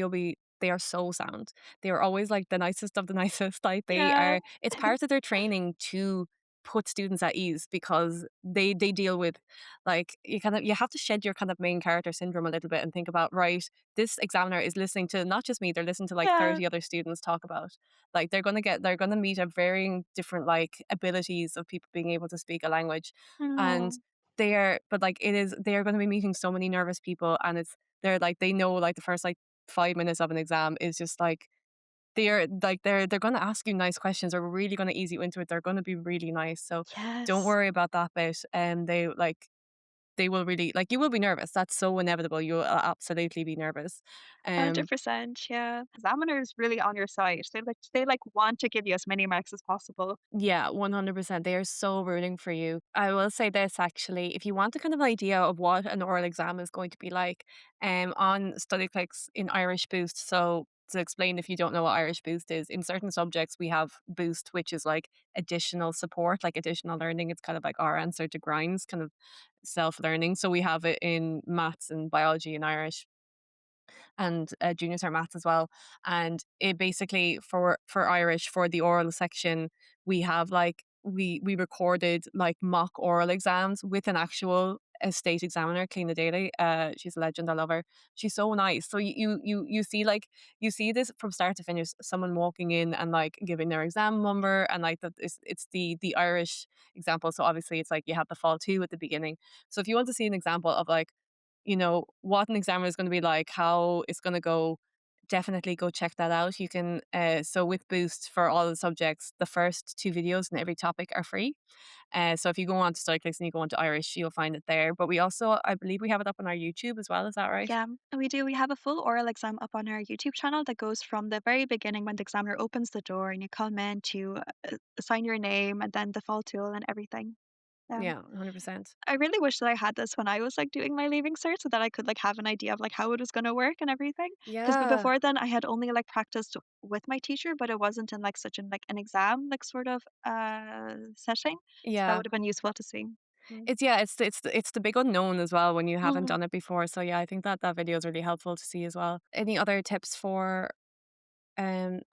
they are so sound. They are always, like, the nicest of the nicest, like, Yeah. it's part of their training to put students at ease because they deal with, like, you have to shed your kind of main character syndrome a little bit and think about, right, this examiner is listening to not just me, they're listening to, like, Yeah. 30 other students talk about. Like, they're gonna meet a varying different, like, abilities of people being able to speak a language, and Mm. they are gonna be meeting so many nervous people, and they know, like, the first, like, 5 minutes of an exam is just, like they're gonna ask you nice questions, they're really gonna ease you into it, they're gonna be really nice, so don't Yes. worry about that bit, and they will really like, you will be nervous, that's so inevitable, you'll absolutely be nervous. Um 100%, yeah. Examiners really on your side. They want to give you as many marks as possible. Yeah, 100%. They are so rooting for you. I will say this actually, if you want a kind of idea of what an oral exam is going to be like, on Studyclix in Irish Boost. So to explain if you don't know what Irish Boost is, in certain subjects we have Boost, which is like additional support, like additional learning. It's kind of like our answer to grinds, kind of self-learning. So we have it in maths and biology and Irish and junior cert maths as well. And it basically for Irish for the oral section, we have like we recorded like mock oral exams with an actual state examiner, Clean Daly. She's a legend. I love her. She's so nice. So you see like you see this from start to finish. Someone walking in and like giving their exam number and like that. It's the Irish example. So obviously it's like you have the fall two at the beginning. So if you want to see an example of like what an examiner is going to be like, how it's going to go, definitely go check that out. You can, so with Boost for all the subjects, the first two videos in every topic are free. So if you go on to Studyclix and you go on to Irish, you'll find it there. But we also, I believe we have it up on our YouTube as well. Is that right? Yeah, we do. We have a full oral exam up on our YouTube channel that goes from the very beginning when the examiner opens the door and you come in to assign your name and then the fall tool and everything. Um, Yeah, 100%. I really wish that I had this when I was like doing my leaving cert so that I could like have an idea of like how it was going to work and everything. Because Yeah. before then I had only like practiced with my teacher, but it wasn't in like such an like an exam like sort of setting. So that Yeah. would have been useful to see. Mm. It's the big unknown as well when you haven't Mhm. done it before. So yeah, I think that that video is really helpful to see as well. Any other tips for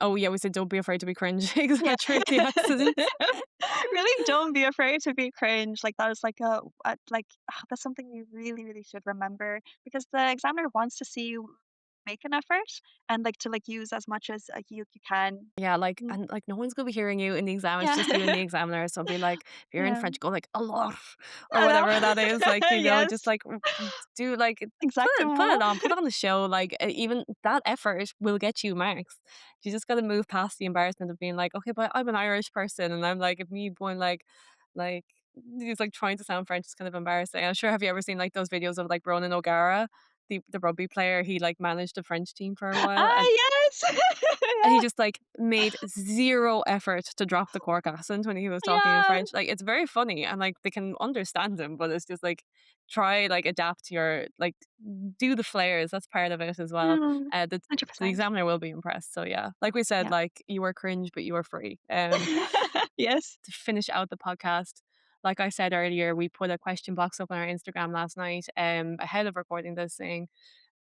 oh yeah, we said don't be afraid to be cringe, Yeah. exaggerate the accidents. Really don't be afraid to be cringe. Like that is like like that's something you really, really should remember because the examiner wants to see you make an effort and like to like use as much as you can. Yeah, like Mm. and like no one's gonna be hearing you in the exam. It's Yeah. just you and the examiner. So be like, if you're in Yeah. French, go like a lot or I whatever that is. know. Like just Yes. like do like put Exactement. it on, put on the show. Like even that effort will get you marks. You just gotta move past the embarrassment of being like, okay, but I'm an Irish person, and I'm like, if me going like he's like trying to sound French is kind of embarrassing. I'm sure have you ever seen like those videos of like Ronan O'Gara, the rugby player? He like managed the French team for a while, Ah, and yes. he Yeah. just, like, made 0 effort to drop the Cork accent when he was talking in Yeah. French. Like, it's very funny and, like, they can understand him, but it's just, like, try, like, adapt your like, do the flares, that's part of it as well. Mm. The 100%. examiner will be impressed, so yeah. Like we said, Yeah. like, you were cringe, but you were free. Yes. To finish out the podcast, like I said earlier, we put a question box up on our Instagram last night, ahead of recording this saying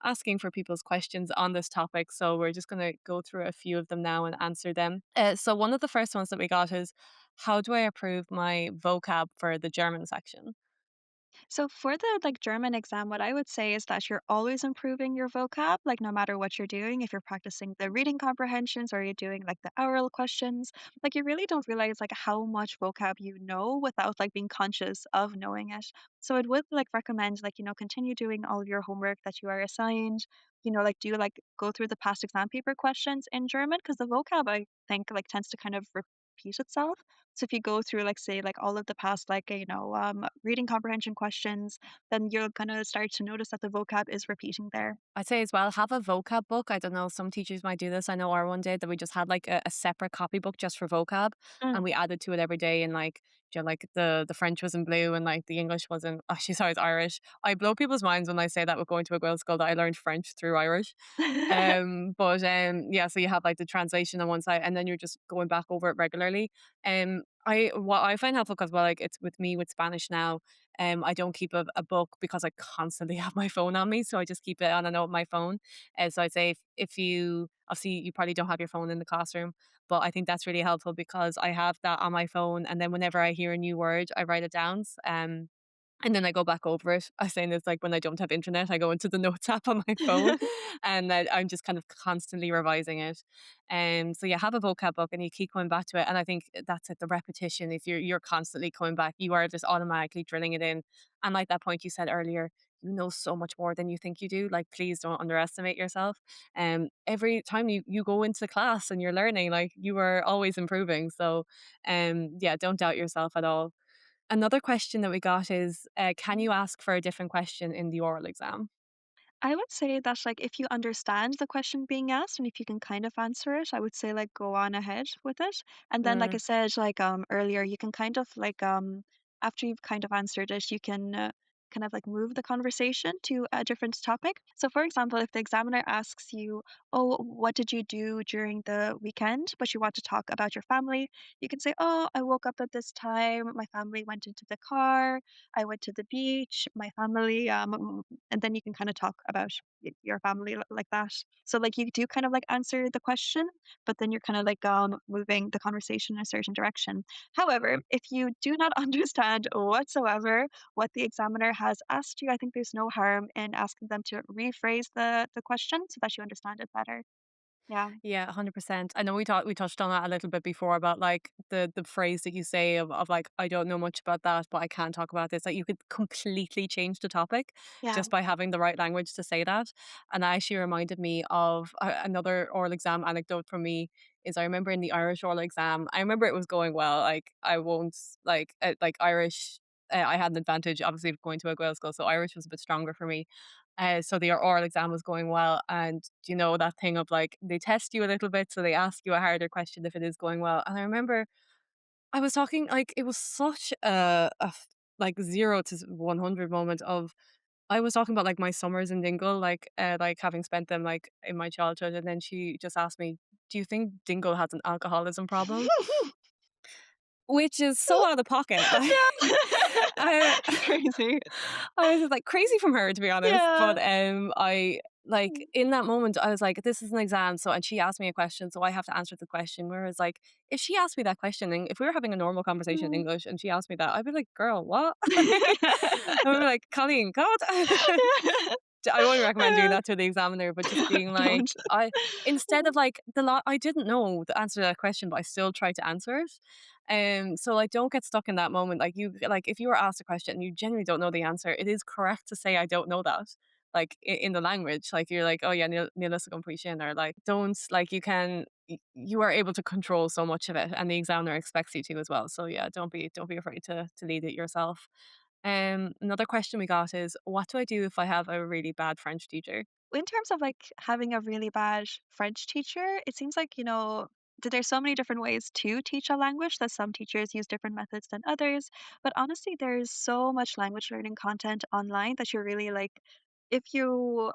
asking for people's questions on this topic. So we're just going to go through a few of them now and answer them. So one of the first ones that we got is, how do I improve my vocab for the German section? So for the like German exam, what I would say is that you're always improving your vocab, like no matter what you're doing. If you're practicing the reading comprehensions or you're doing like the oral questions, like you really don't realize like how much vocab you know without like being conscious of knowing it. So I would like recommend like, continue doing all of your homework that you are assigned, like do like go through the past exam paper questions in German because the vocab I think like tends to kind of repeat itself. So if you go through, like, say, like all of the past, like, reading comprehension questions, then you're gonna start to notice that the vocab is repeating there. I'd say as well, have a vocab book. I don't know, some teachers might do this. I know our one did that we just had like a separate copybook just for vocab Mm. and we added to it every day. And like, like the French was in blue and like the English was in, oh, she's always Irish. I blow people's minds when I say that with going to a girls' school that I learned French through Irish. Yeah, so you have like the translation on one side and then you're just going back over it regularly. I what I find helpful because well, like it's with me with Spanish now. I don't keep a book because I constantly have my phone on me, so I just keep it on a note on my phone. And so I'd say if you obviously you probably don't have your phone in the classroom, but I think that's really helpful because I have that on my phone, and then whenever I hear a new word, I write it down. And then I go back over it. I saying it's like when I don't have internet, I go into the notes app on my phone, and I'm just kind of constantly revising it. So yeah, have a vocab book, and you keep coming back to it. And I think that's it. The repetition. If you're constantly coming back, you are just automatically drilling it in. And like that point you said earlier, you know so much more than you think you do. Like please don't underestimate yourself. Every time you go into class and you're learning, like you are always improving. So yeah, don't doubt yourself at all. Another question that we got is, can you ask for a different question in the oral exam? I would say that, like, if you understand the question being asked and if you can kind of answer it, I would say, like, go on ahead with it. And then, like I Mm, said, like, earlier, you can kind of, like, after you've kind of answered it, you can kind of like move the conversation to a different topic. So, for example, if the examiner asks you, "Oh, what did you do during the weekend?" but you want to talk about your family, you can say, "Oh, I woke up at this time. My family went into the car. I went to the beach. My family," and then you can kind of talk about your family like that. So, like, you do kind of like answer the question, but then you're kind of like moving the conversation in a certain direction. However, if you do not understand whatsoever what the examiner has asked you, I think there's no harm in asking them to rephrase the question so that you understand it better. Yeah. Yeah, 100%. I know we touched on that a little bit before about like the phrase that you say of like I don't know much about that, but I can talk about this. Like you could completely change the topic Yeah. just by having the right language to say that. And that actually reminded me of another oral exam anecdote from me. Is I remember in the Irish oral exam, I remember it was going well. Like I won't like Irish. I had an advantage, obviously, of going to a Gael school, so Irish was a bit stronger for me. So the oral exam was going well, and you know that thing of like they test you a little bit, so they ask you a harder question if it is going well. And I remember I was talking like it was such like 0 to 100 moment of I was talking about like my summers in Dingle, like having spent them like in my childhood, and then she just asked me, "Do you think Dingle has an alcoholism problem?" Which is so out of pocket, like Yeah. I Crazy. I was just like crazy from her to be honest, Yeah. but I like in that moment I was like, this is an exam, so and she asked me a question, so I have to answer the question. Whereas like if she asked me that question, and if we were having a normal conversation in Mm. English and she asked me that, I'd be like, girl, what? I would be like, Colleen, God. I wouldn't recommend doing that to the examiner, but just being like, Don't. I instead of like I didn't know the answer to that question, but I still tried to answer it. So like, don't get stuck in that moment. Like if you were asked a question and you genuinely don't know the answer, it is correct to say I don't know that. Like in the language, like you're like, oh yeah, Nilisa comprehension, or like don't like you are able to control so much of it, and the examiner expects you to as well. So yeah, don't be afraid to lead it yourself. Another question we got is, what do I do if I have a really bad French teacher? In terms of like having a really bad French teacher, it seems like, there's so many different ways to teach a language that some teachers use different methods than others. But honestly, there's so much language learning content online that you're really like, if you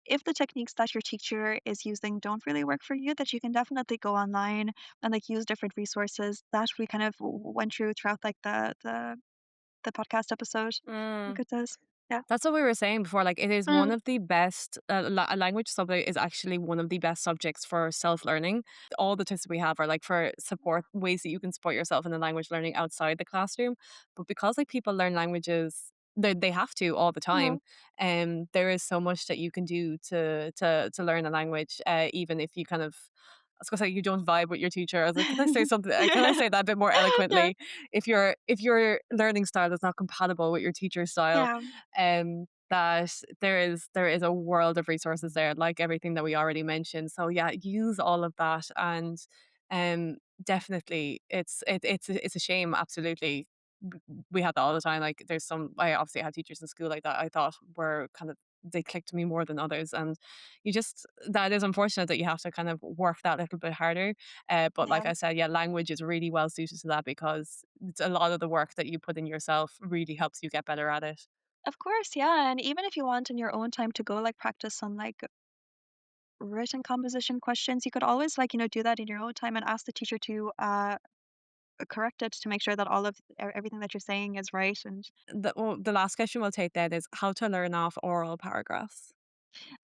if the techniques that your teacher is using don't really work for you, that you can definitely go online and like use different resources that we kind of went through throughout like the podcast episode. Mm. Look at this. Yeah. That's what we were saying before. Like, it is one Mm, of the best, a language subject is actually one of the best subjects for self learning. All the tips we have are like for support, ways that you can support yourself in the language learning outside the classroom. But because like people learn languages, they have to all the yeah. time. There is so much that you can do to learn a language, even if you kind of. I was gonna say you don't vibe with your teacher. I was like, can I say something? Can I say that a bit more Yeah. eloquently? If your learning style is not compatible with your teacher's style, Yeah. that there is a world of resources there, like everything that we already mentioned. So yeah, use all of that, and definitely it's a shame. Absolutely, we had that all the time. Like there's some, I obviously had teachers in school like that I thought were kind of, they clicked to me more than others, and you just, that is unfortunate that you have to kind of work that little bit harder. But like Yeah. I said, yeah, language is really well suited to that because it's a lot of the work that you put in yourself really helps you get better at it. Of course, yeah, and even if you want in your own time to go, like, practice some, like, written composition questions, you could always, like, do that in your own time and ask the teacher to, correct it to make sure that all of everything that you're saying is right, and The last question we'll take then is how to learn off oral paragraphs.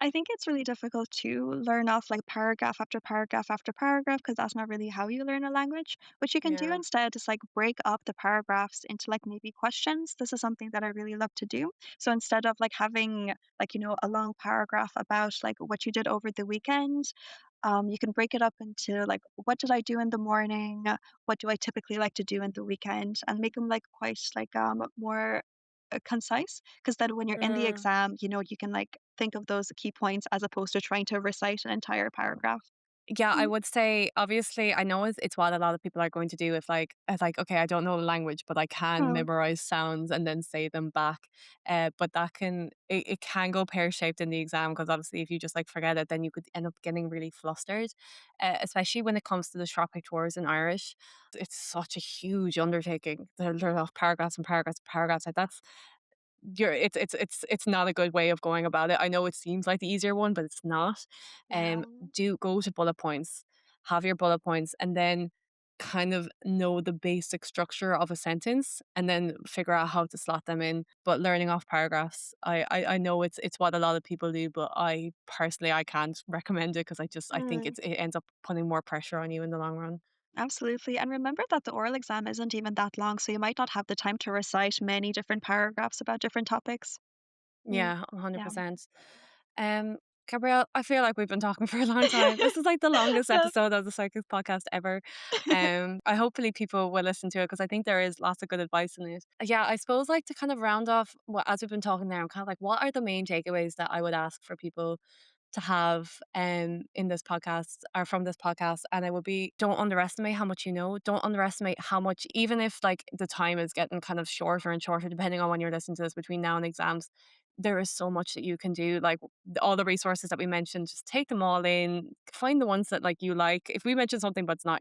I think it's really difficult to learn off like paragraph after paragraph after paragraph because that's not really how you learn a language. What you can do Yeah. instead is like break up the paragraphs into like maybe questions. This is something that I really love to do. So instead of like having like, a long paragraph about like what you did over the weekend, you can break it up into like what did I do in the morning? What do I typically like to do in the weekend? And make them like quite like more concise because then when you're in the Mm. exam, you can like think of those key points as opposed to trying to recite an entire paragraph. Yeah, I Mm, would say obviously I know it's what a lot of people are going to do if like it's like, okay, I don't know the language, but I can mm, memorize sounds and then say them back. But it can go pear shaped in the exam because obviously if you just like forget it, then you could end up getting really flustered. Especially when it comes to the tropic tours in Irish. It's such a huge undertaking. There are paragraphs and paragraphs and paragraphs. Like that's it's not a good way of going about it. I know it seems like the easier one, but it's not. Yeah. Do go to bullet points, have your bullet points, and then kind of know the basic structure of a sentence, and then figure out how to slot them in. But learning off paragraphs, I know it's what a lot of people do, but I personally I can't recommend it because I think Mm, it ends up putting more pressure on you in the long run. absolutely. And remember that the oral exam isn't even that long, so you might not have the time to recite many different paragraphs about different topics. Mm, Yeah, yeah. 100%. Um, Gabrielle, I feel like we've been talking for a long time. This is like the longest Yeah. episode of the Psychic podcast ever. I hopefully people will listen to it because I think there is lots of good advice in it. Yeah, I suppose like to kind of round off as we've been talking there, I'm kind of like, what are the main takeaways that I would ask for people to have in this podcast or from this podcast? And it would be, don't underestimate how much you know. Don't underestimate how much, even if like the time is getting kind of shorter and shorter depending on when you're listening to this between now and exams, there is so much that you can do. Like all the resources that we mentioned, just take them all in, find the ones that like you like. If we mention something but it's not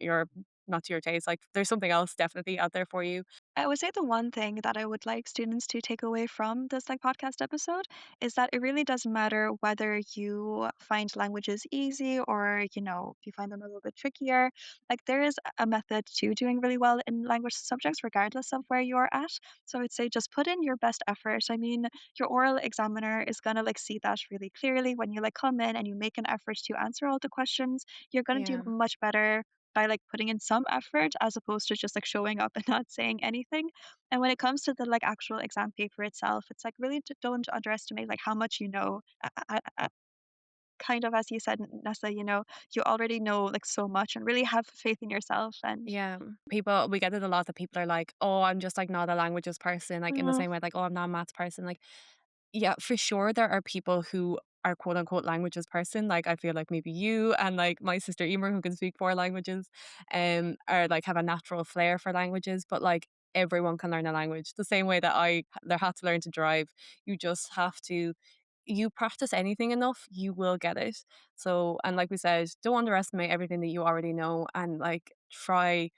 to your taste, like there's something else definitely out there for you. I would say the one thing that I would like students to take away from this like podcast episode is that it really doesn't matter whether you find languages easy or, you find them a little bit trickier. Like there is a method to doing really well in language subjects, regardless of where you're at. So I'd say just put in your best effort. I mean, your oral examiner is gonna like see that really clearly when you like come in and you make an effort to answer all the questions. You're gonna do Yeah. much better by like putting in some effort as opposed to just like showing up and not saying anything. And when it comes to the like actual exam paper itself, it's like really don't underestimate like how much you know. Kind of as you said, Nessa, you already know like so much and really have faith in yourself. And Yeah. People, we get it a lot that people are like, oh, I'm just like not a languages person, like in the mm, same way, like, oh, I'm not a maths person. Like, yeah, for sure, there are people who are quote unquote languages person. Like I feel like maybe you and like my sister Emer who can speak 4 languages, are like have a natural flair for languages. But like everyone can learn a language the same way that I there had to learn to drive. You just have to. You practice anything enough, you will get it. So, and like we said, don't underestimate everything that you already know, and like try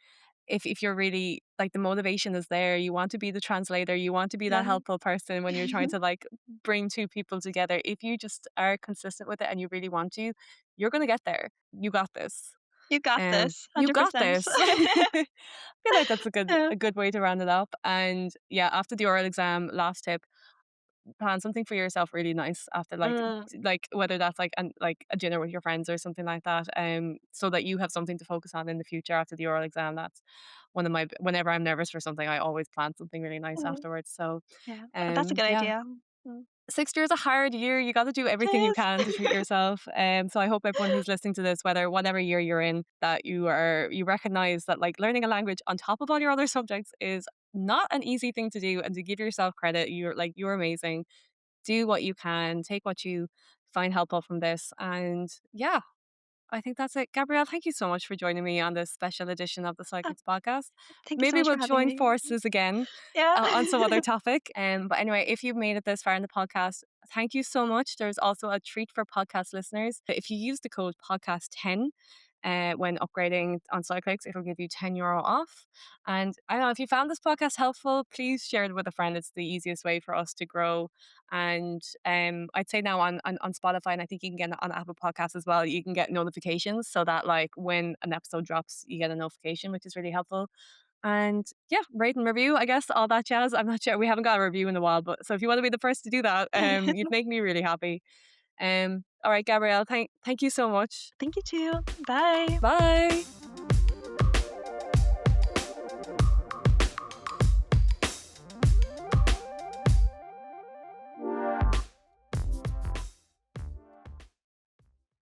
if you're really like the motivation is there, you want to be the translator, you want to be that yeah, helpful person when you're trying to like bring two people together. If you just are consistent with it and you really want to, you're gonna get there. You got this. you got this, You got 100%. this. I feel like that's Yeah. a good way to round it up. And yeah, after the oral exam, last tip, plan something for yourself really nice after Mm, like whether that's like like a dinner with your friends or something like that, so that you have something to focus on in the future after the oral exam. That's one of my whenever I'm nervous for something, I always plan something really nice mm, afterwards. So yeah, that's a good yeah, idea. Mm. 6 years a hard year. You got to do It everything you is. can to treat yourself. So I hope everyone who's listening to this, whatever year you're in, that you recognize that like learning a language on top of all your other subjects is not an easy thing to do, and to give yourself credit. You're amazing. Do what you can, take what you find helpful from this. And yeah, I think that's it. Gabrielle, thank you so much for joining me on this special edition of the Oh, Psychics podcast. thank you so Maybe much we'll for having join me. forces again Yeah. on some other topic. But anyway, if you've made it this far in the podcast, thank you so much. There's also a treat for podcast listeners. If you use the code podcast10, when upgrading on Cyclix, it'll give you €10 off. And I don't know, if you found this podcast helpful, please share it with a friend. It's the easiest way for us to grow. And I'd say now on Spotify, and I think you can get it on Apple Podcasts as well, you can get notifications so that like when an episode drops, you get a notification, which is really helpful. And yeah, rate and review, I guess, all that jazz. I'm not sure. We haven't got a review in a while, but so if you want to be the first to do that, you'd make me really happy. All right, Gabrielle, thank you so much. Thank you too. Bye. Bye.